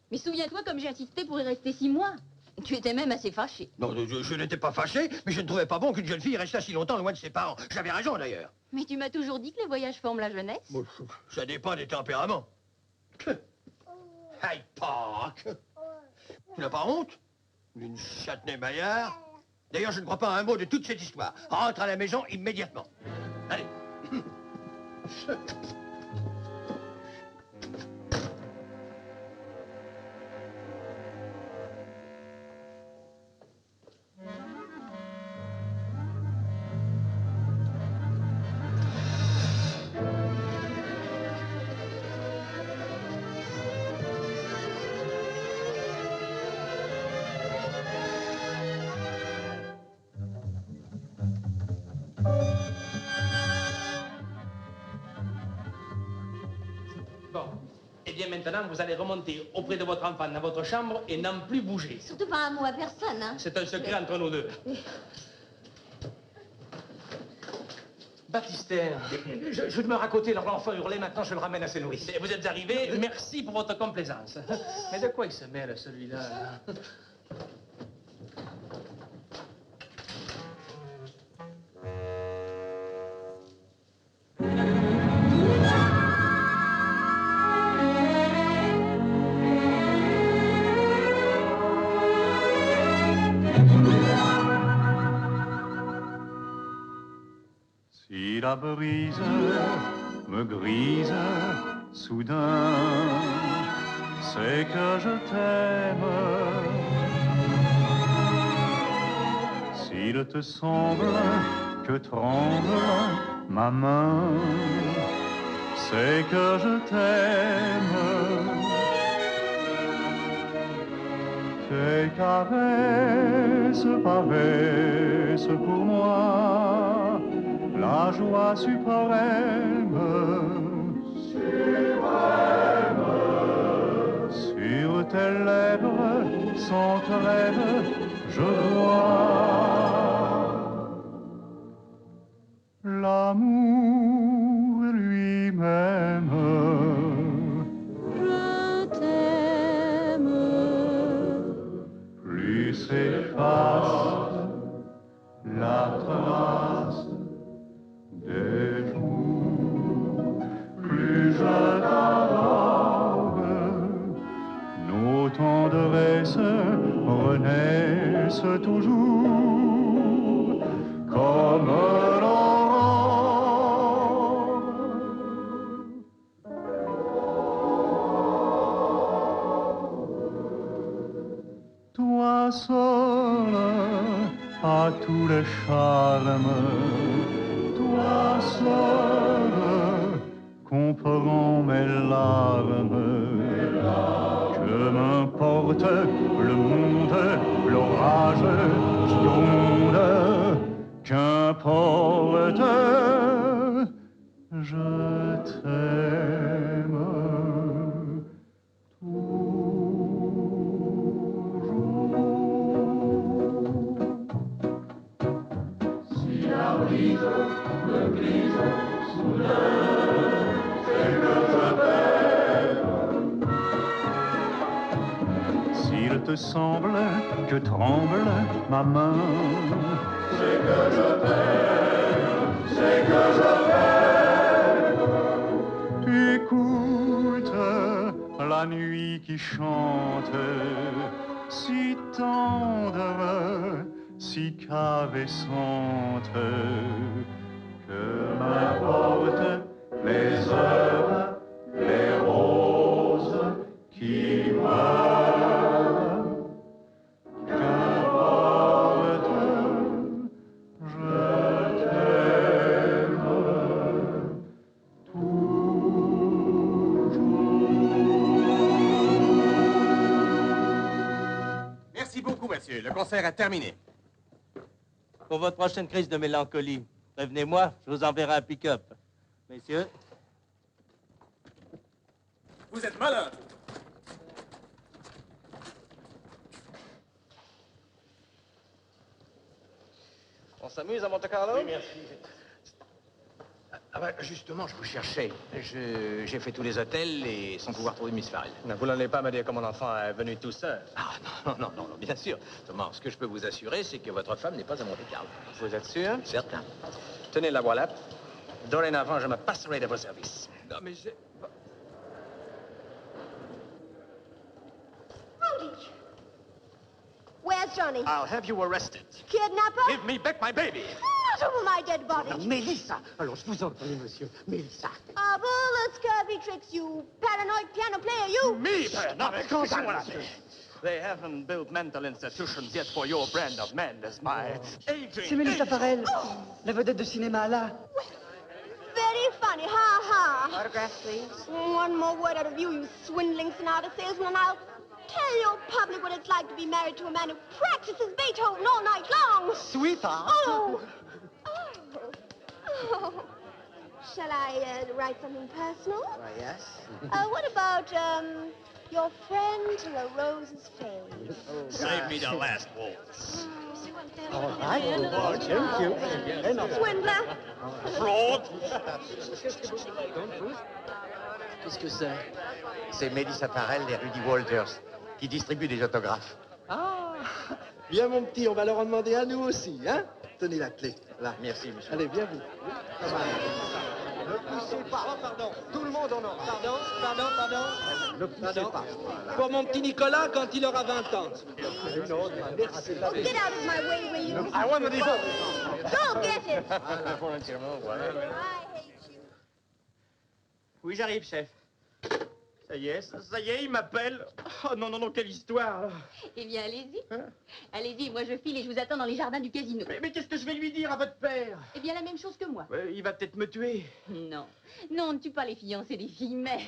Mais souviens-toi comme j'ai insisté pour y rester 6 mois. Tu étais même assez fâché. Non, je n'étais pas fâché, mais je ne trouvais pas bon qu'une jeune fille restât si longtemps loin de ses parents. J'avais raison, d'ailleurs. Mais tu m'as toujours dit que les voyages forment la jeunesse. Bon, ça dépend des tempéraments. Hyde Park? Tu n'as pas honte? Une Châtenay-Maillard? D'ailleurs, je ne crois pas à un mot de toute cette histoire. Rentre à la maison immédiatement. Allez. Bon. Eh bien, maintenant, vous allez remonter auprès de votre enfant dans votre chambre et n'en plus bouger. Surtout pas un mot à personne, hein. C'est un secret entre nous deux. Baptistin, je demeure à côté, alors l'enfant hurlait, maintenant je le ramène à ses nourrices. Vous êtes arrivé, merci pour votre complaisance. Mais de quoi il se mêle, celui-là? Si la brise me grise soudain, c'est que je t'aime. S'il te semble que tremble ma main, c'est que je t'aime. Tes caresses paraissent pour moi la joie suprême, sur tes lèvres sans trêve, je vois l'amour lui-même. Je t'aime. Plus s'efface la trace des jours, plus je t'adore, nos tendresses renaissent toujours comme l'aurore. Toi seul as tous les charmes, toi seul comprends mes larmes. Que m'importe le monde, l'orage qui gronde, qu'importe, je t'aime toujours. Si la brise me grise soudain, c'est que je t'aime. S'il te semble que tremble ma main, c'est que je t'aime, c'est que je t'aime. Écoute la nuit qui chante, si tendre, si caressante, que m'importe les heures, les roses qui meurent, qu'importe, je t'aime toujours. Merci beaucoup, monsieur. Le concert est terminé. Pour votre prochaine crise de mélancolie, prévenez-moi, je vous enverrai un pick-up. Messieurs. Vous êtes malin. On s'amuse à Monte Carlo? Oui, merci. Ah bah, justement, je vous cherchais. J'ai fait tous les hôtels et sans pouvoir trouver Miss Farrell. Vous n'allez pas me dire que mon enfant est venu tout seul. Ah non, bien sûr. Seulement, ce que je peux vous assurer, c'est que votre femme n'est pas à Monte Carlo. Vous êtes sûr? Certain. Tenez, la voilà. Dorénavant, je me passerai de vos services. Non, mais j'ai... Rudy! Where's Johnny? I'll have you arrested. Kidnapper? Give me back my baby. Not over my dead body. Mélissa! Alors, je vous en prie, monsieur. Mélissa. Bullets, curvy tricks, you paranoid piano player, you! Me, non, mais laissez-moi la paix. They haven't built mental institutions yet for your brand of men as my aging. C'est Mélissa Farrell, la vedette de cinéma, là. Very funny, ha ha. Autograph, please. One more word out of you, you swindling sonata salesman, and I'll tell your public what it's like to be married to a man who practices Beethoven all night long. Sweetheart. Oh. Oh. shall I write something personal? Why, yes. What about, your friend till a rose's fade? Save me the last waltz. All right. Oh, thank you. Swindler! Fraude! Qu'est-ce que c'est? C'est Mélissa Farrell et Rudy Walters qui distribuent des autographes. Ah, bien mon petit, on va leur en demander à nous aussi, hein? Tenez la clé, là. Merci, monsieur. Allez, viens vous. Ne poussez pas. Oh, pardon. Tout le monde en ordre. Pardon. Ne poussez pas. Pour mon petit Nicolas, quand il aura 20 ans. Une autre. Merci. Oh, get out of my way, will you? I want the Go get it! Volontairement, voilà. I hate you. Oui, j'arrive, chef. Ça y est, il m'appelle. Oh non, non, non, quelle histoire. Eh bien, allez-y. Allez-y, moi je file et je vous attends dans les jardins du casino. Mais qu'est-ce que je vais lui dire à votre père? Eh bien, la même chose que moi. Il va peut-être me tuer. Non. Non, on ne tue pas les fiancés des filles, mais...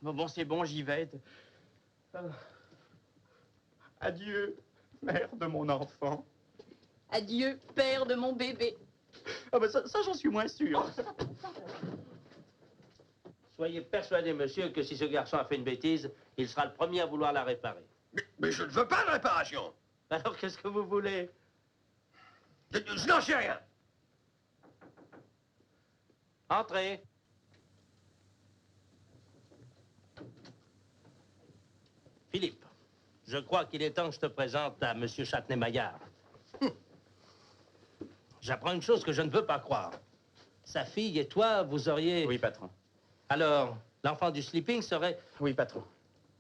Bon, c'est bon, j'y vais. Adieu, mère de mon enfant. Adieu, père de mon bébé. Ah ben ça j'en suis moins sûr. Soyez persuadé, monsieur, que si ce garçon a fait une bêtise, il sera le premier à vouloir la réparer. Mais je ne veux pas de réparation. Alors, qu'est-ce que vous voulez? Je n'en sais rien. Entrez. Philippe, je crois qu'il est temps que je te présente à monsieur Châtenay-Maillard. J'apprends une chose que je ne veux pas croire. Sa fille et toi, vous auriez... Oui, patron. Alors, l'enfant du sleeping serait... Oui, patron.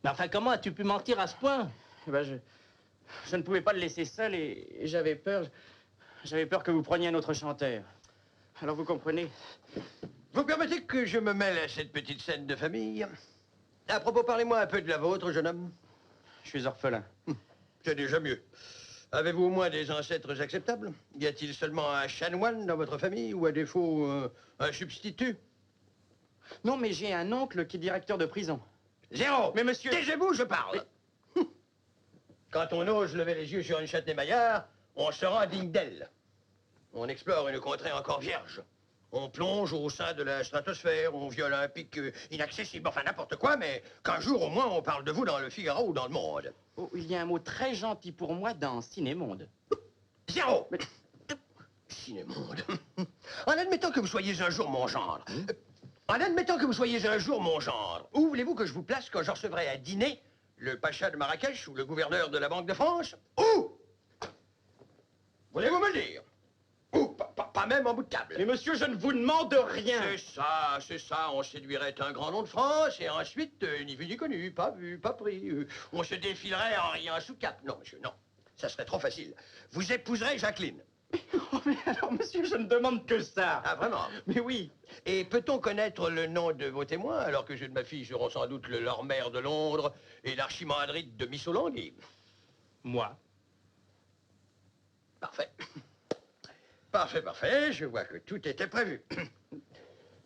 Mais enfin, comment as-tu pu mentir à ce point? Eh ben, je ne pouvais pas le laisser seul et j'avais peur... J'avais peur que vous preniez un autre chanteur. Alors, vous comprenez? Vous permettez que je me mêle à cette petite scène de famille? À propos, parlez-moi un peu de la vôtre, jeune homme. Je suis orphelin. C'est déjà mieux. Avez-vous au moins des ancêtres acceptables? Y a-t-il seulement un chanoine dans votre famille ou à défaut un substitut? Non, mais j'ai un oncle qui est directeur de prison. Zéro! Mais monsieur... Taisez-vous, je parle! Quand on ose lever les yeux sur une Châtenay-Maillard, on se rend digne d'elle. On explore une contrée encore vierge. On plonge au sein de la stratosphère, on viole un pic inaccessible, enfin n'importe quoi, mais qu'un jour au moins on parle de vous dans le Figaro ou dans le Monde. Oh, il y a un mot très gentil pour moi dans Cinémonde. Zéro! Mais... Cinémonde. En admettant que vous soyez un jour mon gendre. En admettant que vous soyez un jour mon gendre, où voulez-vous que je vous place quand je recevrai à dîner le pacha de Marrakech ou le gouverneur de la Banque de France? Où? Voulez-vous me le dire? Ou pas même en bout de table? Mais monsieur, je ne vous demande rien. C'est ça, on séduirait un grand nom de France et ensuite, ni vu ni connu, pas vu, pas pris. On se défilerait en riant sous cap. Non, monsieur, non. Ça serait trop facile. Vous épouserez Jacqueline. Oh, mais alors, monsieur, je ne demande que ça. Ah, vraiment? Mais oui. Et peut-on connaître le nom de vos témoins, alors que ceux de ma fille seront sans doute le Lord Maire de Londres et l'archimandrite de Missolonghi? Moi. Parfait. Parfait. Je vois que tout était prévu.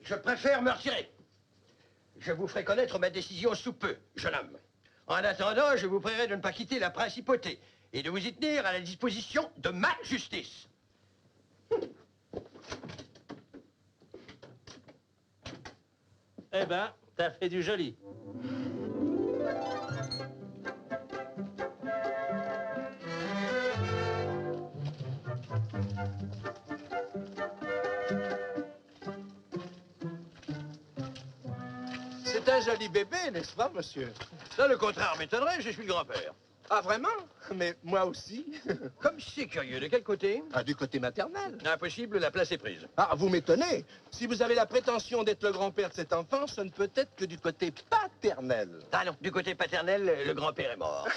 Je préfère me retirer. Je vous ferai connaître ma décision sous peu, jeune homme. En attendant, je vous prierai de ne pas quitter la principauté et de vous y tenir à la disposition de ma justice. Eh ben, t'as fait du joli. C'est un joli bébé, n'est-ce pas, monsieur? Ça, le contraire m'étonnerait, je suis le grand-père. Ah, vraiment? Mais moi aussi. Comme c'est curieux. De quel côté? Ah, du côté maternel. Impossible, la place est prise. Ah, vous m'étonnez. Si vous avez la prétention d'être le grand-père de cet enfant, ce ne peut être que du côté paternel. Ah non, du côté paternel, le grand-père est mort.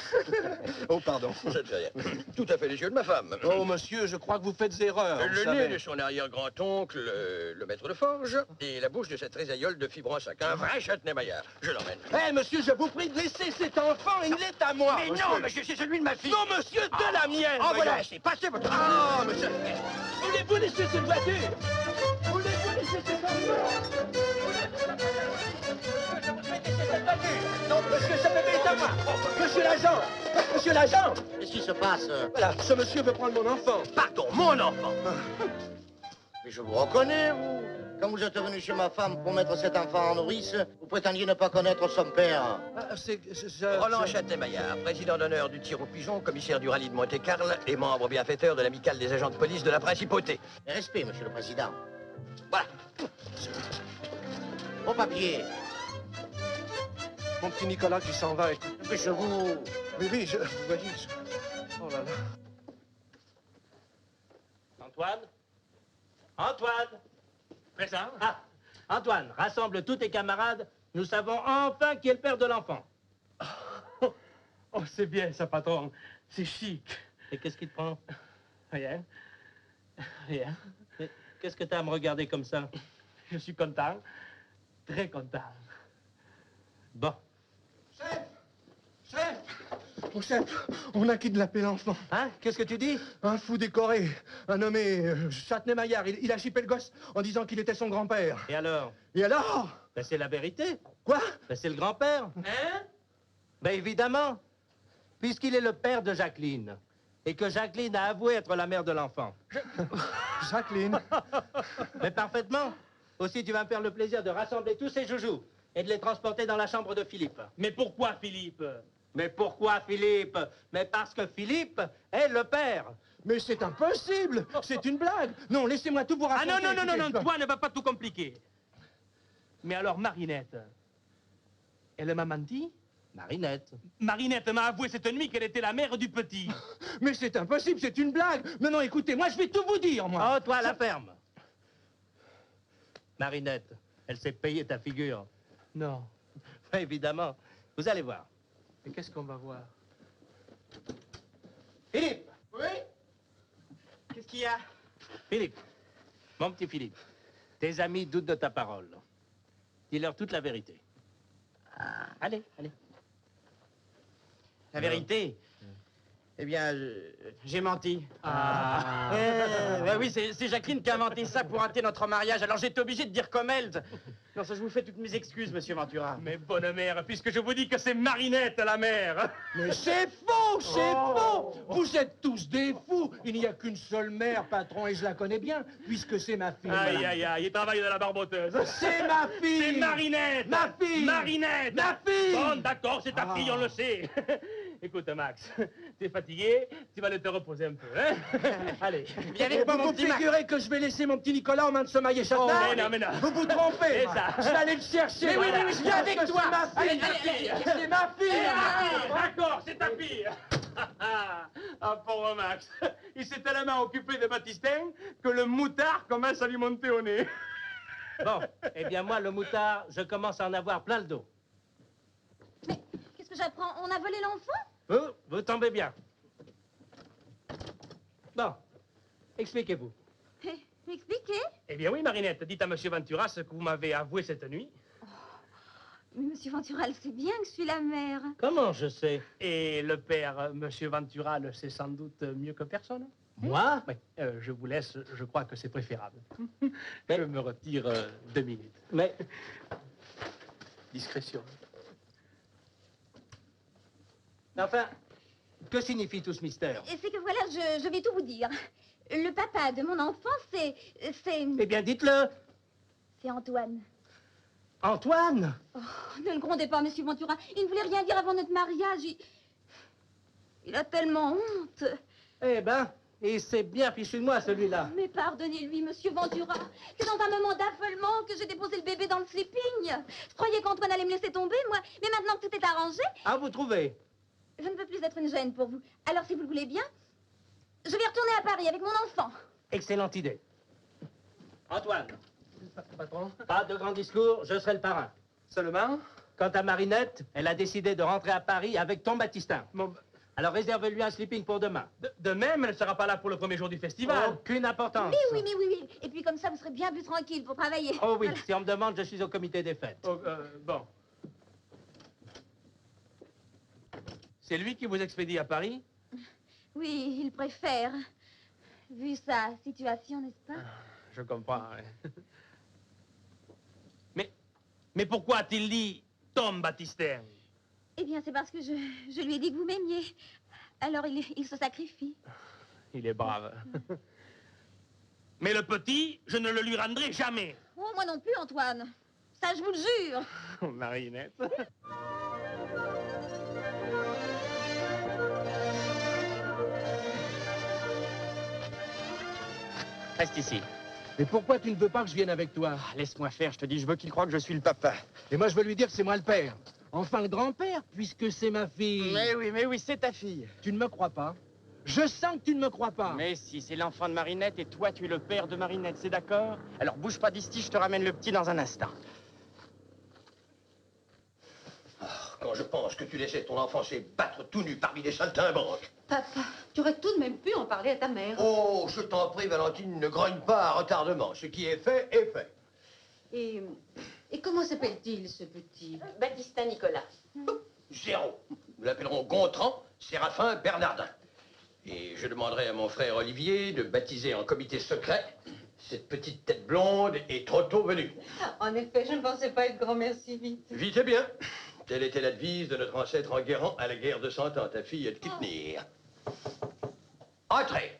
Oh, pardon. Ça ne fait rien. Tout à fait les yeux de ma femme. Oh, monsieur, je crois que vous faites erreur. Le nez de son arrière-grand-oncle, le maître de forge, et la bouche de cette trésailleule de fibre en sac. Un vrai Châtenay-Maillard. Je l'emmène. Eh, monsieur, je vous prie de laisser cet enfant. Il est à moi. Mais monsieur. non, monsieur, c'est celui de ma fille. Non, monsieur, de la mienne. Oh, voilà, c'est passé votre... Ah, monsieur. Voulez-vous laisser cette voiture? Voulez-vous laisser cette voiture? Non, monsieur, ce bébé est à moi. Monsieur l'agent. Monsieur l'agent. Qu'est-ce qui se passe? Voilà, ce monsieur veut prendre mon enfant. Pardon, mon enfant. Mais je vous reconnais, vous. Quand vous êtes venu chez ma femme pour mettre cet enfant en nourrice, vous prétendiez ne pas connaître son père. Roland Châtelain-Maillard, président d'honneur du tir au pigeon, commissaire du rallye de Monte-Carlo et membre bienfaiteur de l'amicale des agents de police de la Principauté. Respect, monsieur le président. Voilà. Au papier. Mon petit Nicolas qui s'en va. Dépêchez-vous. Oui, vous voyez. Oh là là. Antoine? Antoine? Présent? Ah, Antoine, rassemble tous tes camarades. Nous savons enfin qui est le père de l'enfant. Oh, c'est bien ça, patron. C'est chic. Et qu'est-ce qui te prend? Rien. Rien. Qu'est-ce que t'as à me regarder comme ça? Je suis content. Très content. Bon. Chef! Oh, chef, on a kidnappé l'enfant. Hein? Qu'est-ce que tu dis? Un fou décoré, un nommé Châtenay-Maillard. Il a chipé le gosse en disant qu'il était son grand-père. Et alors? Et alors? Ben, c'est la vérité. Quoi? Ben, c'est le grand-père. Hein? Ben, évidemment. Puisqu'il est le père de Jacqueline. Et que Jacqueline a avoué être la mère de l'enfant. Jacqueline? Mais parfaitement. Aussi, tu vas me faire le plaisir de rassembler tous ces joujoux et de les transporter dans la chambre de Philippe. Mais pourquoi, Philippe? Mais pourquoi, Philippe? Mais parce que Philippe est le père. Mais c'est impossible! C'est une blague! Non, laissez-moi tout vous Ah raconter. non, toi ne va pas tout compliquer. Mais alors, Marinette, elle m'a menti? Marinette? Marinette m'a avoué cette nuit qu'elle était la mère du petit. Mais c'est impossible, c'est une blague! Non, écoutez, moi je vais tout vous dire, moi! Oh, toi, la ferme! Marinette, elle s'est payée ta figure. Non. Oui, évidemment. Vous allez voir. Mais qu'est-ce qu'on va voir? Philippe! Oui? Qu'est-ce qu'il y a? Philippe, mon petit Philippe, tes amis doutent de ta parole. Dis-leur toute la vérité. Allez. La vérité? Eh bien, j'ai menti. Oui, c'est Jacqueline qui a inventé ça pour hâter notre mariage. Alors j'étais obligé de dire comme elle. Non, ça, je vous fais toutes mes excuses, monsieur Ventura. Mais bonne mère, puisque je vous dis que c'est Marinette, la mère. Mais c'est faux, c'est faux! Vous êtes tous des fous! Il n'y a qu'une seule mère, patron, et je la connais bien, puisque c'est ma fille. Aïe, il travaille de la barboteuse. C'est ma fille! C'est Marinette! Ma fille! Marinette! Ma fille! Bon, d'accord, c'est ta fille, on le sait. Écoute, Max, t'es fatigué, tu vas aller te reposer un peu, hein? Allez, viens avec moi, mon vous petit Max. figurez que je vais laisser mon petit Nicolas aux mains de ce maillet Châtenay? mais non. Vous vous trompez! C'est moi. ça. Je vais aller le chercher! Mais oui, je viens avec toi! C'est ma fille! C'est ma fille! D'accord, c'est ta fille. Ah, pauvre Max, il s'est tellement occupé de Baptistin que le moutard commence à lui monter au nez. Bon, eh bien moi, le moutard, je commence à en avoir plein le dos. Qu'est-ce que j'apprends? On a volé l'enfant? Vous tombez bien. Bon, expliquez-vous. Expliquez. Eh bien oui, Marinette, dites à Monsieur Ventura ce que vous m'avez avoué cette nuit. Mais monsieur Ventura, elle sait bien que je suis la mère. Comment je sais? Et le père, Monsieur Ventura, le sait sans doute mieux que personne. Moi? Oui, je vous laisse, je crois que c'est préférable. Je me retire 2 minutes. Mais... Discrétion. Enfin, que signifie tout ce mystère? Et c'est que voilà, je vais tout vous dire. Le papa de mon enfant, c'est... Eh bien, dites-le. C'est Antoine. Antoine? Oh, ne le grondez pas, monsieur Ventura. Il ne voulait rien dire avant notre mariage. Il a tellement honte. Eh ben, et c'est bien fichu de moi, celui-là. Mais pardonnez-lui, monsieur Ventura. C'est dans un moment d'affolement que j'ai déposé le bébé dans le sleeping. Je croyais qu'Antoine allait me laisser tomber, moi. Mais maintenant que tout est arrangé... Ah, vous trouvez? Je ne veux plus être une gêne pour vous. Alors, si vous le voulez bien, je vais retourner à Paris avec mon enfant. Excellente idée. Antoine. Patron? Pas de grand discours, je serai le parrain. Seulement? Quant à Marinette, elle a décidé de rentrer à Paris avec ton Baptistin. Alors réserve-lui un sleeping pour demain. De même, elle ne sera pas là pour le premier jour du festival. Aucune importance. Oui. Et puis comme ça, vous serez bien plus tranquille pour travailler. Oh oui, si on me demande, je suis au comité des fêtes. Bon. C'est lui qui vous expédie à Paris? Oui, il préfère. Vu sa situation, n'est-ce pas? Je comprends, oui. Mais pourquoi a-t-il dit Tom Baptistin? Eh bien, c'est parce que je lui ai dit que vous m'aimiez. Alors, il se sacrifie. Il est brave. Mais le petit, je ne le lui rendrai jamais. Oh, Oh, moi non plus, Antoine. Ça, je vous le jure. Marinette. Reste ici. Mais pourquoi tu ne veux pas que je vienne avec toi? Laisse-moi faire, je te dis, je veux qu'il croie que je suis le papa. Et moi, je veux lui dire que c'est moi le père. Enfin, le grand-père, puisque c'est ma fille. Mais oui, c'est ta fille. Tu ne me crois pas? Je sens que tu ne me crois pas. Mais si, c'est l'enfant de Marinette et toi, tu es le père de Marinette, c'est d'accord? Alors bouge pas d'ici, je te ramène le petit dans un instant. Quand je pense que tu laissais ton enfant se battre tout nu parmi les saltimbanques. Papa, tu aurais tout de même pu en parler à ta mère. Oh, je t'en prie, Valentine, ne grogne pas à retardement. Ce qui est fait, est fait. Et comment s'appelle-t-il, ce petit? Baptista Nicolas. Zéro. Nous l'appellerons Gontran, Séraphin, Bernardin. Et je demanderai à mon frère Olivier de baptiser en comité secret cette petite tête blonde et trop tôt venue. En effet, je ne pensais pas être grand-mère si vite. Vite et bien. Telle était la devise de notre ancêtre Enguerrand à la guerre de 100 ans. Ta fille est de Kitnir. Entrez.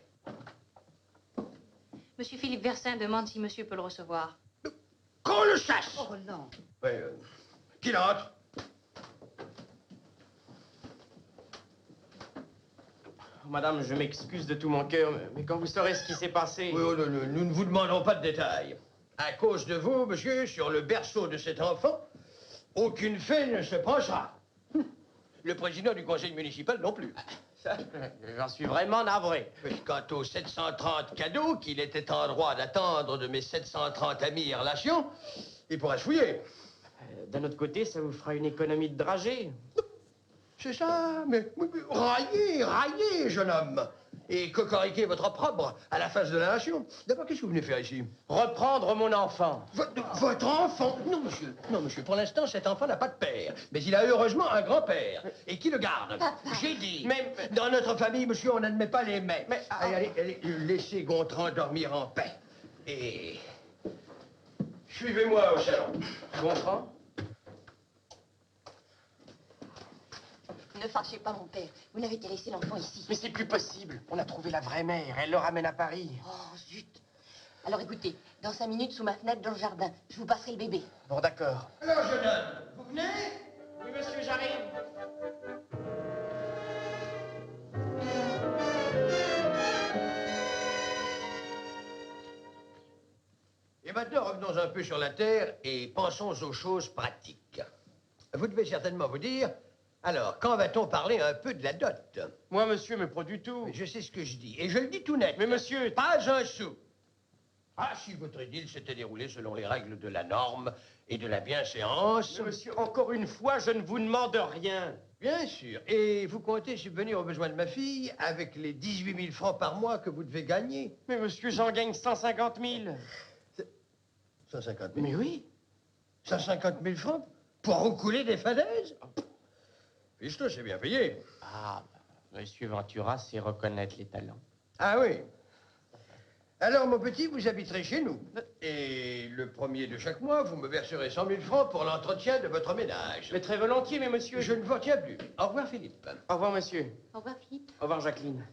Monsieur Philippe Versin demande si monsieur peut le recevoir. Qu'on le sache. Oh non. Oui, qu'il entre. Madame, je m'excuse de tout mon cœur, mais quand vous saurez ce qui s'est passé... Oui, oh, nous ne vous demandons pas de détails. À cause de vous, monsieur, sur le berceau de cet enfant, aucune fée ne se penchera. Le président du conseil municipal non plus. J'en suis vraiment navré. Mais quant aux 730 cadeaux qu'il était en droit d'attendre de mes 730 amis et relations, il pourra se fouiller. D'un autre côté, ça vous fera une économie de dragées. C'est ça, mais raillez, jeune homme. Et cocoriquez votre opprobre à la face de la nation. D'abord, qu'est-ce que vous venez faire ici? Reprendre mon enfant. Votre enfant? Non, monsieur, pour l'instant, cet enfant n'a pas de père. Mais il a heureusement un grand-père. Et qui le garde? J'ai dit. Mais dans notre famille, monsieur, on n'admet pas les mets. Mais allez, laissez Gontran dormir en paix. Et... suivez-moi au salon. Gontran? Ne fâchez pas mon père. Vous n'avez qu'à laisser l'enfant ici. Mais c'est plus possible. On a trouvé la vraie mère. Elle le ramène à Paris. Oh, zut. Alors écoutez, dans 5 minutes, sous ma fenêtre, dans le jardin, je vous passerai le bébé. Bon, d'accord. Alors, jeune homme, vous venez? Oui, monsieur, j'arrive. Et maintenant, revenons un peu sur la terre et pensons aux choses pratiques. Vous devez certainement vous dire... alors, quand va-t-on parler un peu de la dot? Moi, monsieur, mais pas du tout. Mais je sais ce que je dis, et je le dis tout net. Mais monsieur... pas un sou. Ah, si votre idylle s'était déroulée selon les règles de la norme et de la bienséance... Mais monsieur, encore une fois, je ne vous demande rien. Bien sûr. Et vous comptez subvenir aux besoins de ma fille avec les 18 000 francs par mois que vous devez gagner? Mais monsieur, j'en gagne 150 000. 150 000? Mais oui. 150 000 francs pour roucouler des falaises? Fiche-toi, c'est bien payé. Ah, monsieur Ventura sait reconnaître les talents. Ah oui. Alors, mon petit, vous habiterez chez nous. Et le 1er de chaque mois, vous me verserez 100 000 francs pour l'entretien de votre ménage. Mais très volontiers, mais monsieur... Je ne vous retiens plus. Au revoir, Philippe. Au revoir, monsieur. Au revoir, Philippe. Au revoir, Jacqueline.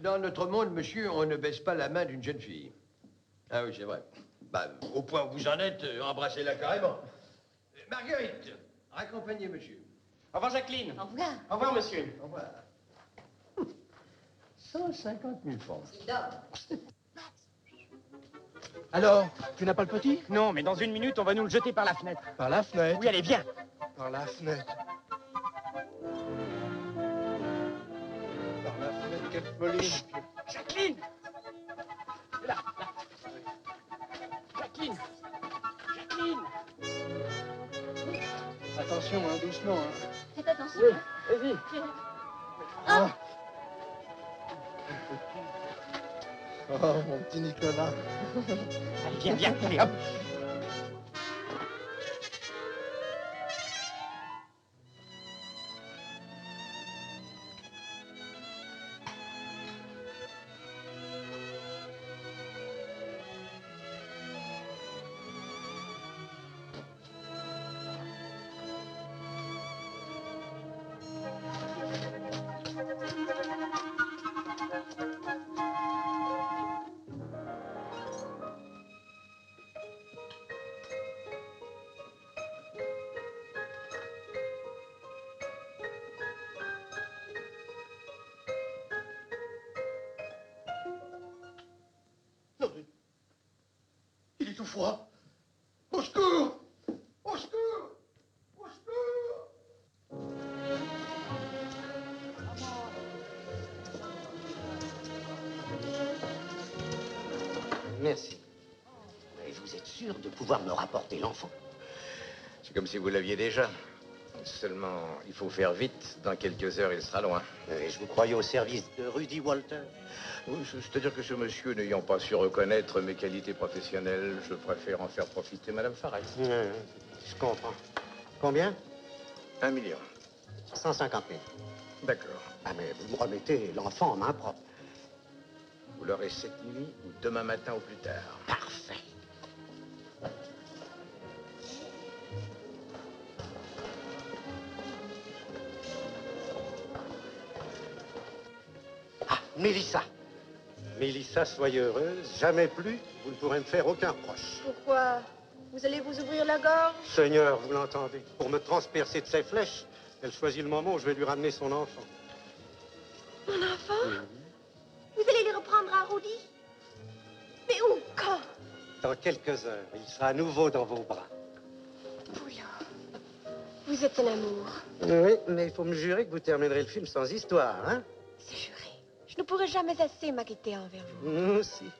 Dans notre monde, monsieur, on ne baisse pas la main d'une jeune fille. Ah oui, c'est vrai. Bah, au point où vous en êtes, embrassez-la carrément. Marguerite, raccompagnez monsieur. Au revoir, Jacqueline. Au revoir. Au revoir, monsieur. Au revoir. 150 000 francs. Alors, tu n'as pas le petit? Non, mais dans 1 minute, on va nous le jeter par la fenêtre. Par la fenêtre? Oui, allez, viens. Par la fenêtre. Par la fenêtre, quelle folie. Jacqueline! Là, là. Jacqueline! Jacqueline! Attention, hein, doucement. Hein. Faites attention. Oui, vas-y. Oh. Oh, mon petit Nicolas. Allez, viens, viens. Allez, hop. fois. Au secours! Au secours! Au secours! Merci. Et vous êtes sûr de pouvoir me rapporter l'enfant? C'est comme si vous l'aviez déjà. Seulement, il faut faire vite. Dans quelques heures, il sera loin. Et je vous croyais au service de Rudy Walter. Oui, c'est-à-dire que ce monsieur, n'ayant pas su reconnaître mes qualités professionnelles, je préfère en faire profiter Madame Farrell. Je comprends. Combien? 1 million. 150 000. D'accord. Ah, mais vous me remettez l'enfant en main propre. Vous l'aurez cette nuit ou demain matin au plus tard. Parfait. Ah, Mélissa. Mélissa, soyez heureuse. Jamais plus, vous ne pourrez me faire aucun reproche. Pourquoi? Vous allez vous ouvrir la gorge? Seigneur, vous l'entendez? Pour me transpercer de ses flèches, elle choisit le moment où je vais lui ramener son enfant. Mon enfant? Vous allez les reprendre à Rudy? Mais où? Quand? Dans quelques heures, il sera à nouveau dans vos bras. Vous êtes un amour. Oui, mais il faut me jurer que vous terminerez le film sans histoire, hein? C'est juré. Je ne pourrai jamais assez m'acquitter envers vous. Nous aussi.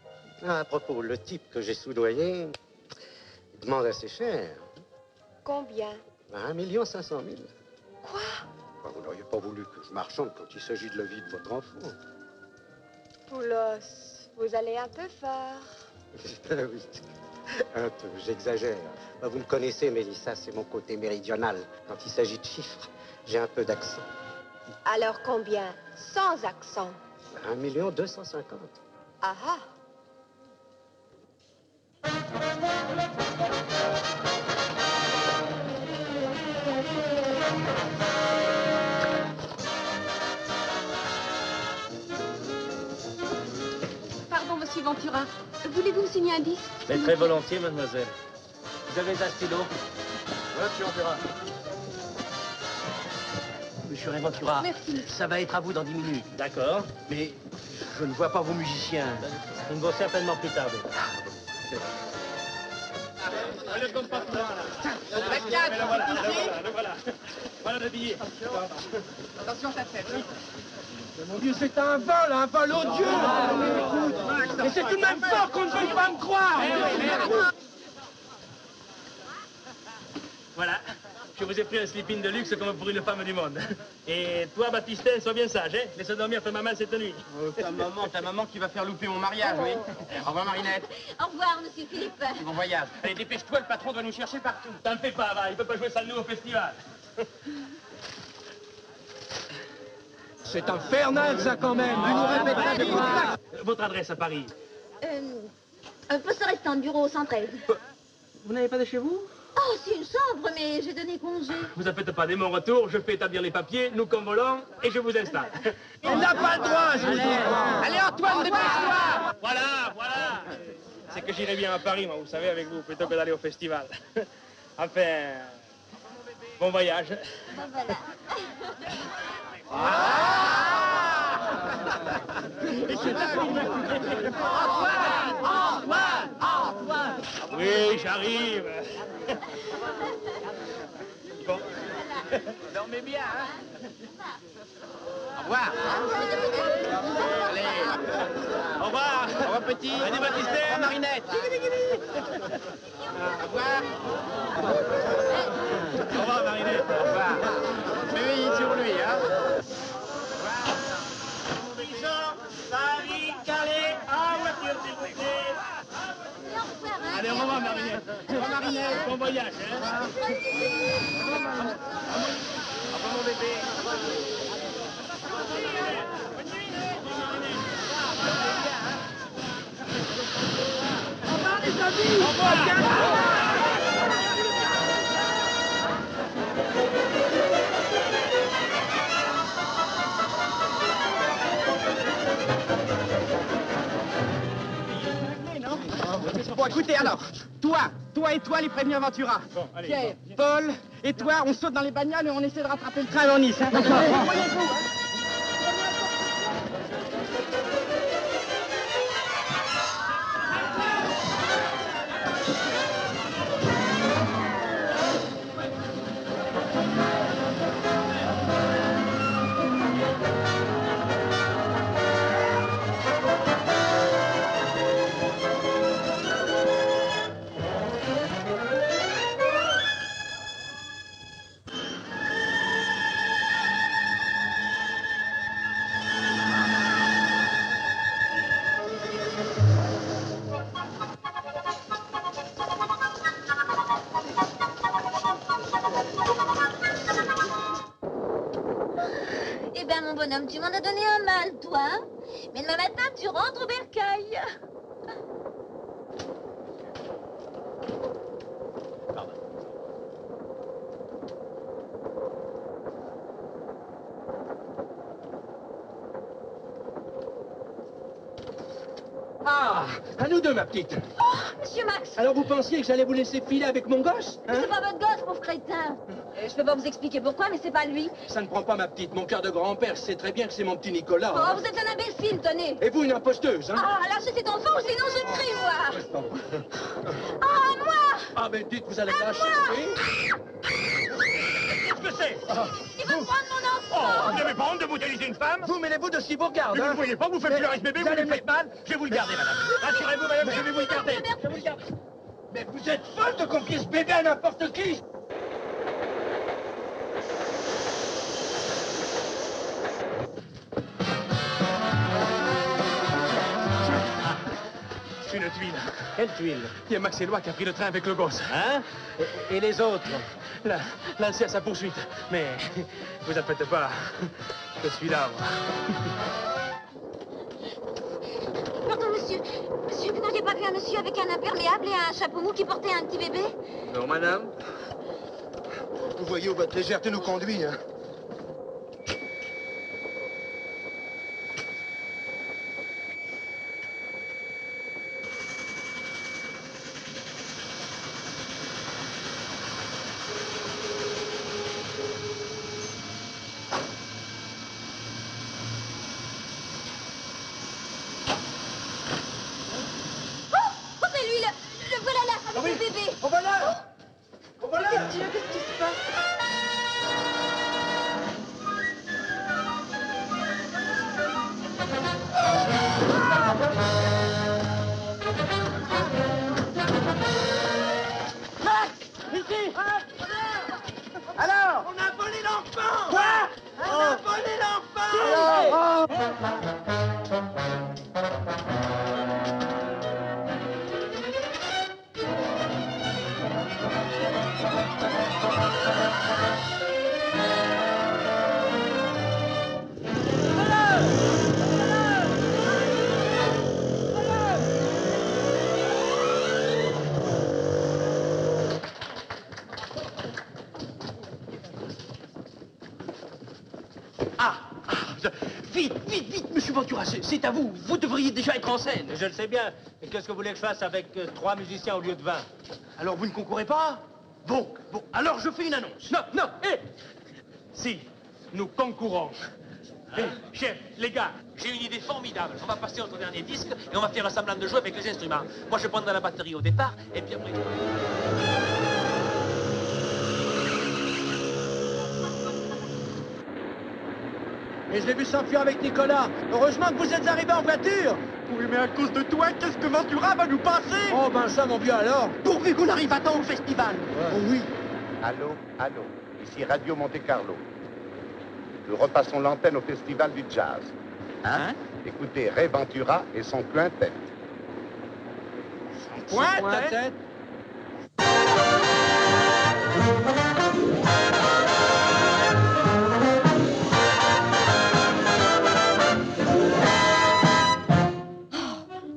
Ah, à propos, le type que j'ai soudoyé, il demande assez cher. Combien? 1 500 000. Quoi? Vous n'auriez pas voulu que je marchande quand il s'agit de la vie de votre enfant. Poulos, vous allez un peu fort. Oui, un peu, j'exagère. Vous me connaissez, Mélissa, c'est mon côté méridional. Quand il s'agit de chiffres, j'ai un peu d'accent. Alors combien? Sans accent. 1 250 000. Ah ah. Pardon, monsieur Ventura. Voulez-vous me signer un disque? Mais très volontiers, mademoiselle. Vous avez un stylo? Voilà, monsieur Ventura. Monsieur Ventura, merci. Ça va être à vous dans 10 minutes. D'accord. Mais je ne vois pas vos musiciens. Ils vont certainement plus tarder. Le compartiment, là. Voilà le billet. Attention, ça tête. Mon Dieu, c'est un vol odieux. Mais c'est tout de même fort qu'on ne veuille pas me croire. Voilà. Je vous ai pris un sleep-in de luxe comme pour une femme du monde. Et toi, Baptistin, sois bien sage, hein. Laisse dormir ta maman cette nuit. Ta maman qui va faire louper mon mariage, oui. Au revoir, Marinette. Au revoir, monsieur Philippe. Bon voyage. Allez, dépêche-toi, le patron doit nous chercher partout. T'en fais pas, va. Il peut pas jouer ça de nous au festival. C'est infernal, ça, quand même. Vous nous répétez des fois. Votre adresse à Paris? Poste restaurant, bureau 113. Vous n'avez pas de chez vous? Oh, c'est une chambre, mais j'ai donné congé. Vous en faites pas, dès mon retour, je fais établir les papiers, nous convolons et je vous installe. On n'a pas le droit, je vous dis. Allez, Antoine, dépêche-toi. Voilà. C'est que j'irai bien à Paris, moi, vous savez, avec vous, plutôt que d'aller au festival. Enfin, bon voyage. Ben voilà. Antoine. Oui, j'arrive. Bon. Dormez bien, hein. Au revoir. Allez. Au revoir. Au revoir, petit. Allez, Baptistin. Au revoir, Marinette. Au revoir. Au revoir, Marinette. Au revoir. Veillez sur lui, hein. Paris, Calais, en voiture, s'il vous plaît. Allez, au revoir, Marinette. Au revoir, Marinette. Bon voyage, hein. Au revoir, mon bébé. Au revoir, les amis. Au revoir. Bon, écoutez, alors, toi et toi, les prévenus Ventura. Bon, allez, Pierre, bon. Paul et toi, on saute dans les bagnoles et on essaie de rattraper le train avant Nice. Hein. Voyez-vous, hein. mon bonhomme, tu m'en as donné un mal, toi. Hein? Mais demain matin, tu rentres au bercail. Ah, à nous deux, ma petite. Oh, monsieur Max. Alors vous pensiez que j'allais vous laisser filer avec mon gosse, hein? C'est pas votre gosse, pauvre crétin. Je peux pas vous expliquer pourquoi, mais c'est pas lui. Ça ne prend pas, ma petite. Mon cœur de grand-père sait très bien que c'est mon petit Nicolas. Oh, hein. vous êtes un imbécile, tenez. Et vous, une imposteuse, hein? Ah, lâchez cet enfant, sinon je crie, moi. Ah, moi. Ah, ben dites, vous allez lâcher. Qu'est-ce que c'est? Il veut prendre mon enfant. Oh, vous n'avez pas honte de brutaliser une femme? Vous mêlez-vous de si vous regarde, Mais vous hein? ne voyez pas, vous faites pleurer ce bébé, vous lui faites mal. Je vais vous le garder, madame. Rassurez-vous, madame, je vais vous le garder. Je vais vous le garder. Mais vous êtes folle de confier ce bébé à n'importe qui! Une tuile. Quelle tuile? Il y a Max Éloi qui a pris le train avec le gosse. Hein? Et les autres? Là, c'est à sa poursuite. Mais vous en faites pas. Je suis là, moi. Pardon, monsieur. Monsieur, vous n'auriez pas vu un monsieur avec un imperméable et un chapeau mou qui portait un petit bébé? Non, madame. Vous voyez où votre légèreté nous conduit, hein? Oh, c'est lui, le voilà là, avec le bébé. On va là! On va là! Dieu, qu'est-ce qui se passe? Max! Ici! Alors? On a volé l'enfant! Quoi? On a volé Vite, vite, vite, monsieur Ventura, c'est à vous. Vous devriez déjà être en scène. Je le sais bien. Mais qu'est-ce que vous voulez que je fasse avec 3 musiciens au lieu de 20? Alors vous ne concourez pas? Bon, alors je fais une annonce. Non, hé! Si, nous concourons. Hé, chef, les gars, j'ai une idée formidable. On va passer au dernier disque et on va faire un semblant de jouer avec les instruments. Moi, je prendrai la batterie au départ et puis après... Et je l'ai vu s'enfuir avec Nicolas. Heureusement que vous êtes arrivé en voiture. Oui, mais à cause de toi, qu'est-ce que Ventura va nous passer? Oh, ben ça, mon vieux, alors. Pourvu qu'on arrive à temps au festival. Oh oui. Allô, allô, ici Radio Monte Carlo. Nous repassons l'antenne au Festival du Jazz. Hein? Écoutez Ray Ventura et son quintet. Quintet?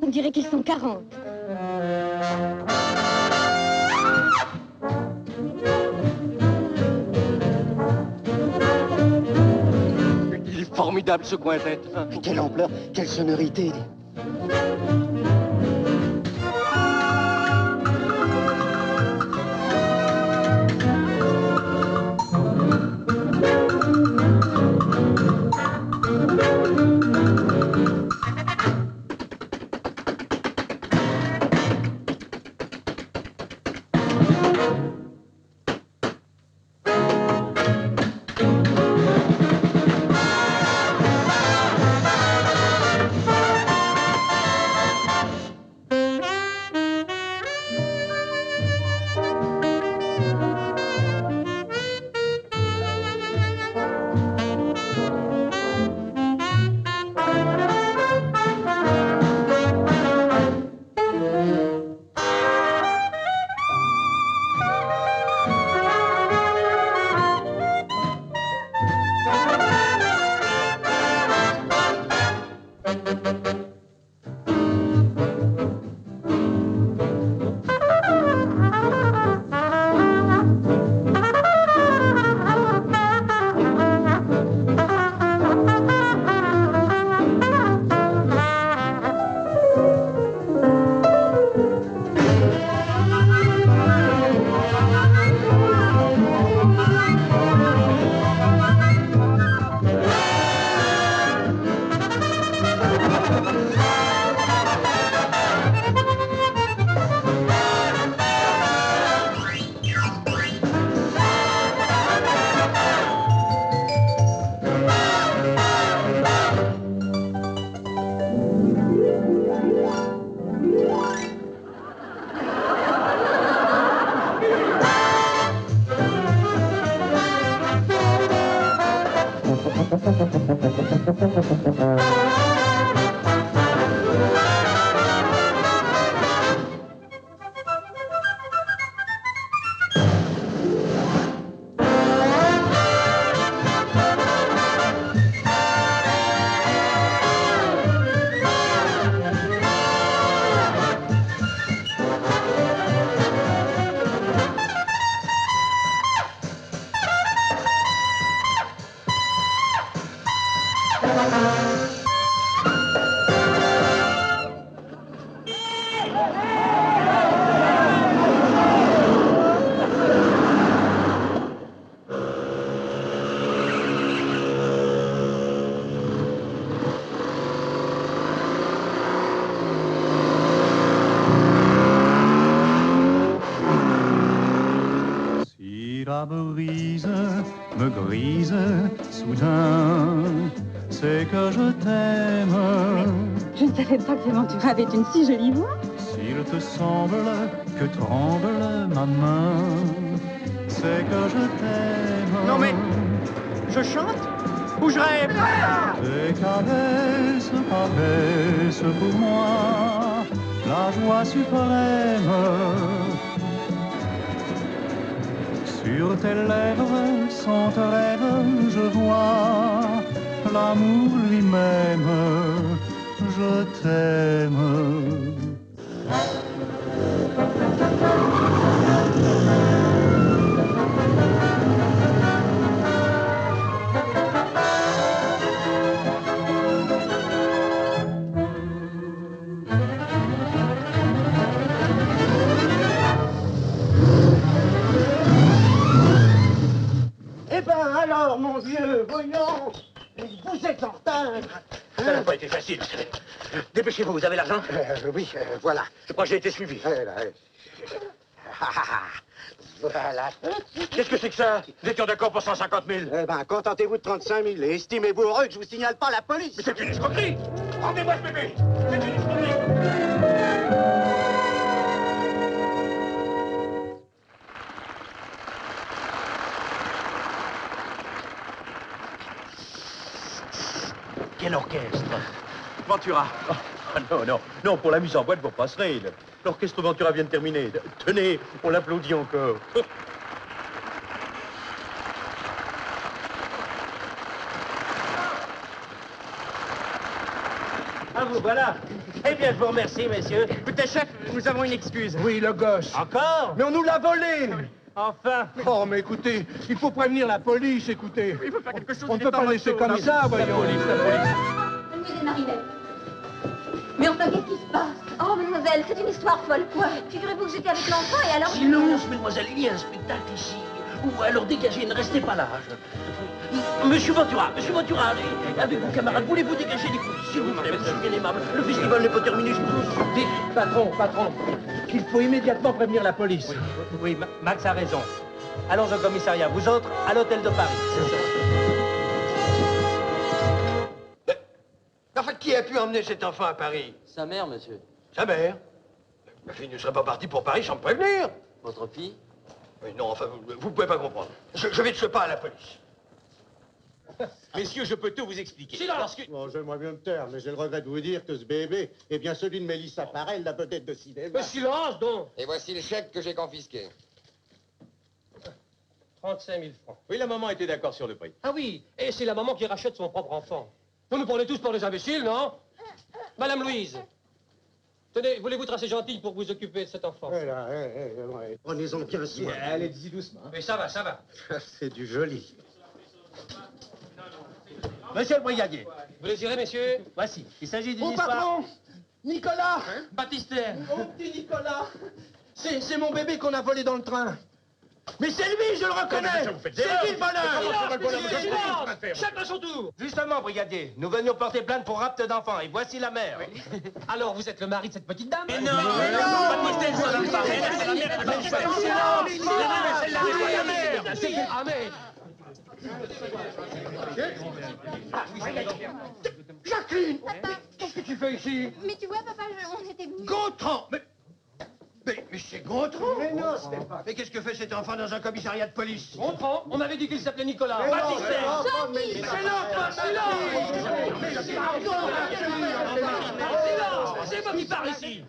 On dirait qu'ils sont 40. Il est formidable, ce quintet. Mais quelle ampleur, quelle sonorité. La brise me grise soudain, c'est que je t'aime. Je ne savais pas que Clémentura avait une si jolie voix. S'il te semble que tremble ma main, c'est que je t'aime. Non mais, je chante ou je rêve? Tes caresses paraissent pour moi la joie suprême. Sur tes lèvres sans rêve, je vois l'amour lui-même. Je t'aime. Eh ben alors, mon vieux, voyons, vous êtes en retard. Ça n'a pas été facile. Dépêchez-vous, vous avez l'argent? Oui, voilà. Je crois que j'ai été suivi. Voilà. Qu'est-ce que c'est que ça? Nous étions d'accord pour 150 000. Eh ben, contentez-vous de 35 000 et estimez-vous heureux que je vous signale pas la police. Mais c'est une escroquerie! Rendez-moi ce bébé! C'est une escroquerie! Quel orchestre? Ventura. Ah non, non, non, pour la mise en boîte, vous passerez. L'orchestre Ventura vient de terminer. Tenez, on l'applaudit encore. Ah, vous voilà. Eh bien, je vous remercie, messieurs. Écoutez, chef, nous avons une excuse. Oui, le gosse. Encore? Mais on nous l'a volé. Enfin. Oh, mais écoutez, il faut prévenir la police, écoutez. Il faut faire quelque chose. On ne peut pas le laisser comme ça, voyons. Mademoiselle Marinette. Mais enfin, qu'est-ce qui se passe? Oh, mademoiselle, c'est une histoire folle. Quoi? Figurez-vous que j'étais avec l'enfant et alors... Silence, mademoiselle, il y a un spectacle ici. Ou alors dégagez, ne restez pas là. Monsieur Ventura, avec vos camarades, voulez-vous dégager les fouilles? S'il vous plaît, monsieur bien aimable. Le festival n'est pas terminé, je vous dis. Patron, qu'il faut immédiatement prévenir la police. Oui, Max a raison. Allons au commissariat. Vous autres, à l'hôtel de Paris. Enfin, qui a pu emmener cet enfant à Paris? Sa mère, monsieur. Sa mère? Ma fille ne serait pas partie pour Paris sans me prévenir. Votre fille? Oui, non, enfin, vous pouvez pas comprendre. Je vais de ce pas à la police. Messieurs, je peux tout vous expliquer. Silence! Bon, j'aimerais bien me taire, mais j'ai le regret de vous dire que ce bébé est bien celui de Mélissa Parel, la vedette de cinéma. Mais silence, donc. Et voici le chèque que j'ai confisqué. 35 000 francs. Oui, la maman était d'accord sur le prix. Ah oui, et c'est la maman qui rachète son propre enfant. Vous nous prenez tous pour des imbéciles, non? Madame Louise, tenez, voulez-vous tracer gentille pour vous occuper de cet enfant? Prenez-en bien soin. Allez, dis doucement. Mais ça va, ça va. C'est du joli. Monsieur le brigadier. Vous les irez, messieurs? Voici. Il s'agit d'une Mon histoire... patron! Nicolas! Baptistère. Mon petit Nicolas! C'est mon bébé qu'on a volé dans le train. Mais c'est lui, je le reconnais! C'est lui le voleur! Silence! Chacun son tour! Justement, brigadier, nous venions porter plainte pour rapt d'enfants, et voici la mère. Alors, vous êtes le mari de cette petite dame? Mais non, Baptistère, ça donne pas. Ah, mais... Jacqueline! Qu'est-ce que tu fais ici? Mais tu vois, papa, on était venus... Gontran! Mais... Mais c'est Gontran. Mais non, ce n'est pas. Mais qu'est-ce que fait cet enfant dans un commissariat de police? On prend. On m'avait dit qu'il s'appelait Nicolas. Mais non, Baptiste. mais non, Silence. C'est moi qui parle ici.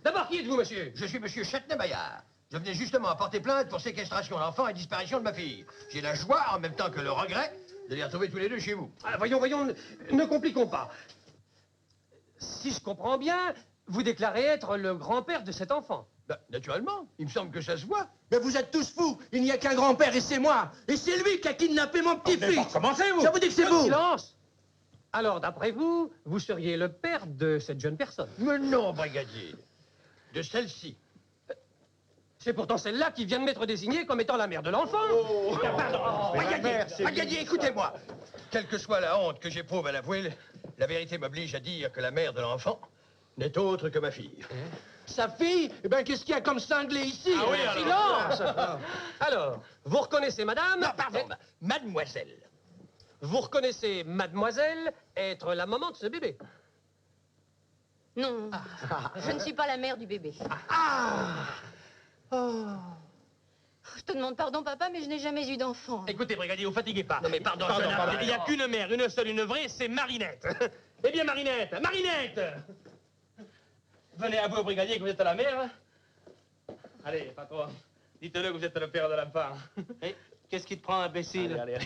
D'abord, qui êtes-vous, monsieur? Je suis monsieur Châtenay-Maillard. Je venais justement apporter plainte pour séquestration d'enfants et disparition de ma fille. J'ai la joie, en même temps que le regret, de les retrouver tous les deux chez vous. Ah, voyons, ne compliquons pas. Si je comprends bien, vous déclarez être le grand-père de cet enfant. Bah, naturellement, il me semble que ça se voit. Mais vous êtes tous fous. Il n'y a qu'un grand-père et c'est moi. Et c'est lui qui a kidnappé mon petit-fils. Commencez-vous. Ça vous dit que c'est vous? Silence. Alors, d'après vous, vous seriez le père de cette jeune personne? Mais non, brigadier. De celle-ci. C'est pourtant celle-là qui vient de m'être désignée comme étant la mère de l'enfant. Pardon. Brigadier, écoutez-moi. Quelle que soit la honte que j'éprouve à l'avouer, la vérité m'oblige à dire que la mère de l'enfant n'est autre que ma fille. Sa fille? Eh bien, qu'est-ce qu'il y a comme cinglé ici? Ah oui, silence. Alors, vous reconnaissez madame? Non, pardon, mademoiselle. Vous reconnaissez mademoiselle être la maman de ce bébé? Non, je ne suis pas la mère du bébé. Je te demande pardon, papa, mais je n'ai jamais eu d'enfant. Écoutez, brigadier, vous fatiguez pas. Non, mais pardon, Il n'y a qu'une mère, une seule, une vraie, c'est Marinette. Eh bien, Marinette, venez à vous au brigadier que vous êtes la mère. Allez, patron, dites-le que vous êtes le père de l'enfant. Qu'est-ce qui te prend, imbécile? Allez.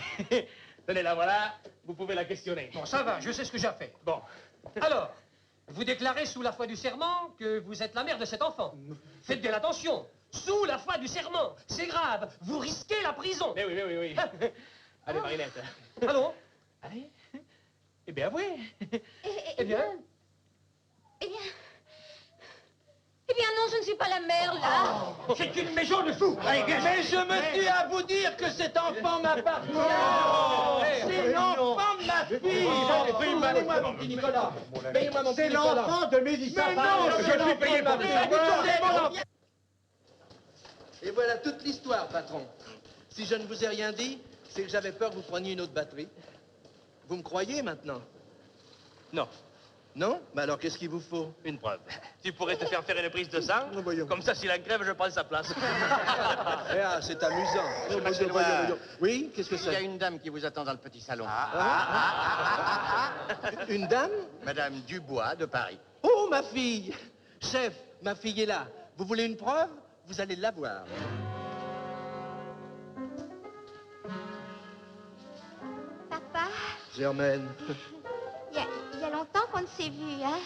Tenez, la voilà, vous pouvez la questionner. Bon, ça va, je sais ce que j'ai fait. Bon, alors, vous déclarez sous la foi du serment que vous êtes la mère de cet enfant. Faites bien attention, sous la foi du serment, c'est grave, vous risquez la prison. Mais oui. Allez, Marinette. Allons. Allez. Eh bien, avouez. Eh bien, non, je ne suis pas la mère, là. C'est une maison de fous. Mais je me suis à vous dire que cet enfant m'appartient. C'est l'enfant de ma fille. Payez-moi mon petit Nicolas. Payez-moi mon petit C'est Nicolas. l'enfant de Mélissa. Mais non, je suis payé pour ça. Et voilà toute l'histoire, patron. Si je ne vous ai rien dit, c'est que j'avais peur que vous preniez une autre batterie. Vous me croyez maintenant? Non. Non? Mais alors, qu'est-ce qu'il vous faut? Une preuve. Tu pourrais te faire faire une prise de sang. Comme ça, si la grève, je prends sa place. Ah, c'est amusant. Oui, qu'est-ce que c'est? Il y a une dame qui vous attend dans le petit salon. Une dame? Madame Dubois de Paris. Oh, ma fille! Chef, ma fille est là. Vous voulez une preuve? Vous allez l'avoir. Papa, Germaine. il y a longtemps qu'on ne s'est vu, hein?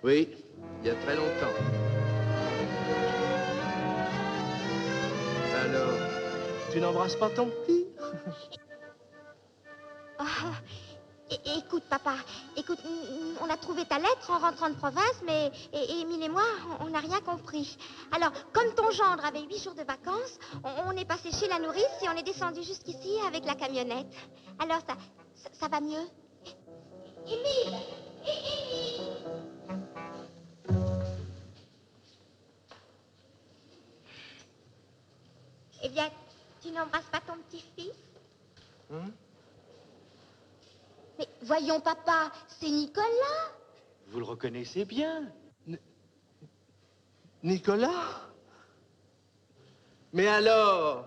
Oui, il y a très longtemps. Alors, tu n'embrasses pas ton petit? Écoute, papa, écoute, on a trouvé ta lettre en rentrant de province, mais Émile et moi, on n'a rien compris. Alors, comme ton gendre avait 8 jours de vacances, on est passé chez la nourrice et on est descendu jusqu'ici avec la camionnette. Alors, ça va mieux? Émile! Émile! Eh bien, tu n'embrasses pas ton petit-fils? Mais voyons, papa, c'est Nicolas. Vous le reconnaissez bien? Nicolas? Mais alors?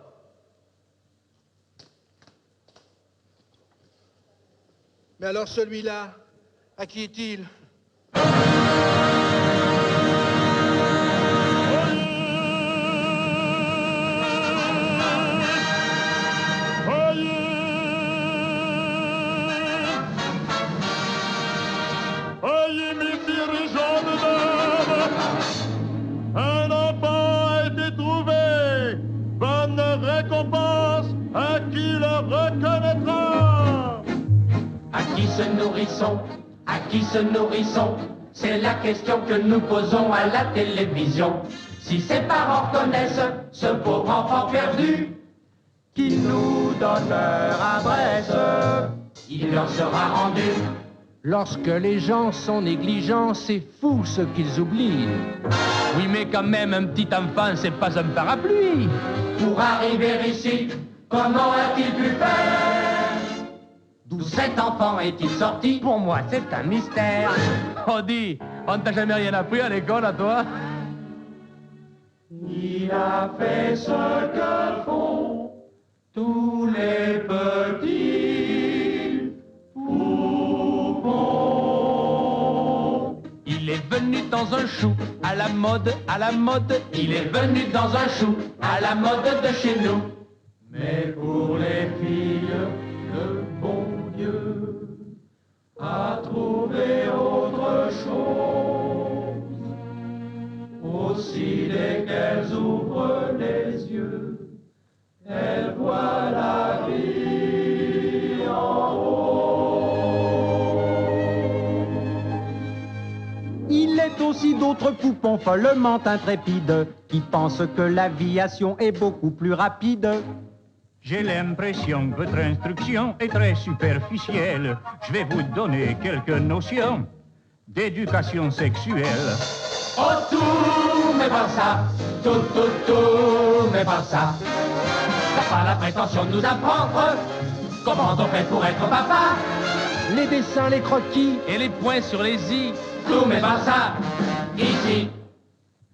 Mais alors celui-là, à qui est-il? Ayez mes dirigeants de dame, un enfant a été trouvé, bonne récompense à qui le reconnaîtra. À qui ce nourrisson? À qui ce nourrisson? C'est la question que nous posons à la télévision. Si ses parents reconnaissent ce pauvre enfant perdu, qu'ils nous donnent leur adresse, il leur sera rendu. Lorsque les gens sont négligents, c'est fou ce qu'ils oublient. Oui, mais quand même, un petit enfant, c'est pas un parapluie. Pour arriver ici, comment a-t-il pu faire? D'où cet enfant est-il sorti? Pour moi, c'est un mystère. On dit, on t'a jamais rien appris à l'école, à toi? Il a fait ce que font tous les petits poupons. Il est venu dans un chou, à la mode, Il est venu dans un chou, à la mode de chez nous. Mais pour les filles, le bon Dieu a trouvé autre chose. Aussi dès qu'elles ouvrent les yeux, elles voient la vie en haut. Il est aussi d'autres poupons follement intrépides qui pensent que l'aviation est beaucoup plus rapide. J'ai l'impression que votre instruction est très superficielle. Je vais vous donner quelques notions d'éducation sexuelle. Oh, tout, mais pas ça, tout, mais pas ça. T'as pas la prétention de nous apprendre comment on fait pour être papa. Les dessins, les croquis et les points sur les i. Tout, mais pas ça, ici.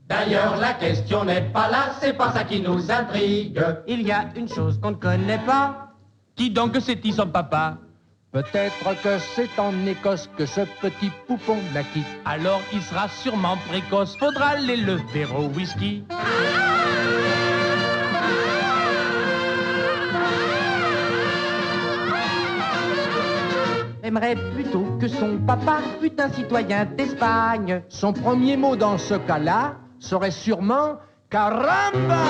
D'ailleurs, la question n'est pas là, c'est pas ça qui nous intrigue. Il y a une chose qu'on ne connaît pas. Qui donc c'est-il son papa? Peut-être que c'est en Écosse que ce petit poupon naquit. Alors il sera sûrement précoce, faudra l'élever au whisky. Aimerait plutôt que son papa fût un citoyen d'Espagne. Son premier mot dans ce cas-là serait sûrement caramba!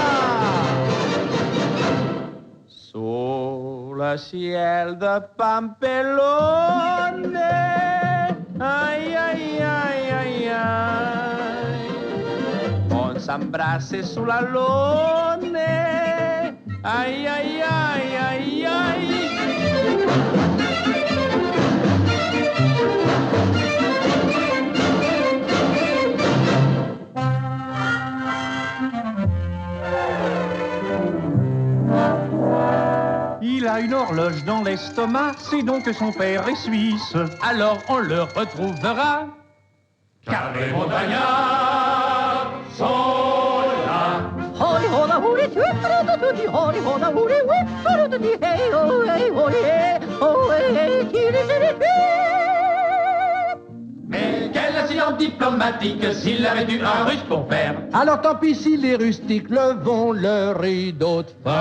Sous le ciel de Pampelone, aïe, aïe, aïe, aïe, aïe. On s'embrasse sous la lune, aïe, aïe, aïe, aïe, aïe. Il a une horloge dans l'estomac, c'est donc que son père est suisse. Alors on le retrouvera, car les montagnards sont là. Mais quel incident diplomatique s'il avait eu un russe pour père. Alors tant pis si les rustiques levons le rideau de fer.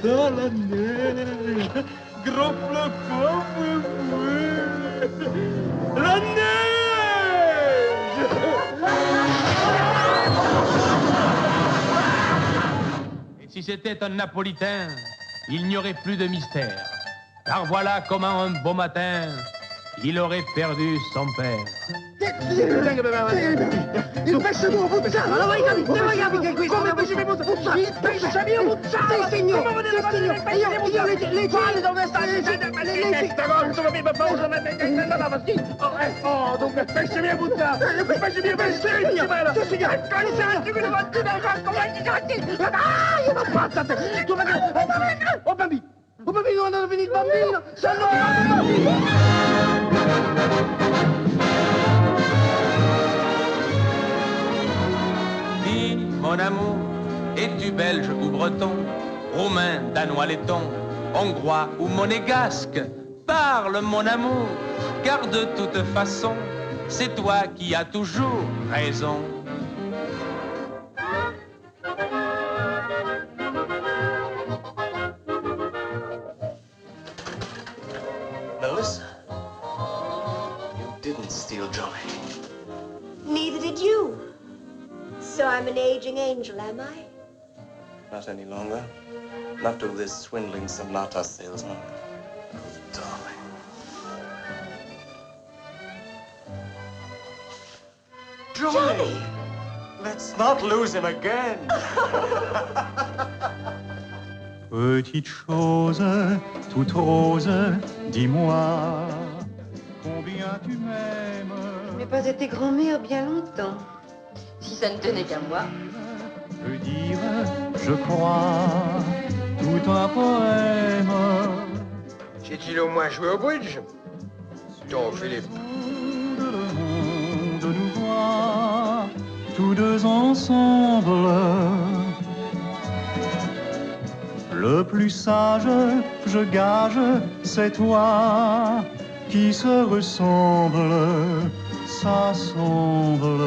Dans la neige, gros flocon, la neige! Et si c'était un Napolitain, il n'y aurait plus de mystère. Car voilà comment un beau matin, il aurait perdu son père. Il pesce nuovo puzzava, la vai capire, come pesce mi puzzava, il pesce mio puzzava, sì signore, io le quali dove sta questa cosa, mi fa pausa, ma oh, dunque il pesce mio puzzava, il pesce mio puzzava, tu signore, canisacci, quello mattina, come i gatti, io non passate, tu vedi, oh bambino, dove è andato a finire il bambino, se no, Mon amour, es-tu belge ou breton, roumain, danois, letton, hongrois ou monégasque? Parle, mon amour, car de toute façon, c'est toi qui as toujours raison. didn't steal Johnny. Neither did you. So I'm an aging angel, am I? Not any longer. Not to this swindling sonata salesman. Oh, darling. Johnny! Let's not lose him again. Petite chose, toute rose, dis-moi combien tu m'aimes. Je n'ai pas été grand-mère bien longtemps. Si ça ne tenait qu'à moi. Peut dire, je crois, tout un poème. Sait-il au moins jouer au bridge? Ton Philippe. Le monde nous voit, tous deux ensemble. Le plus sage, je gage, c'est toi qui se ressemble, s'assemble.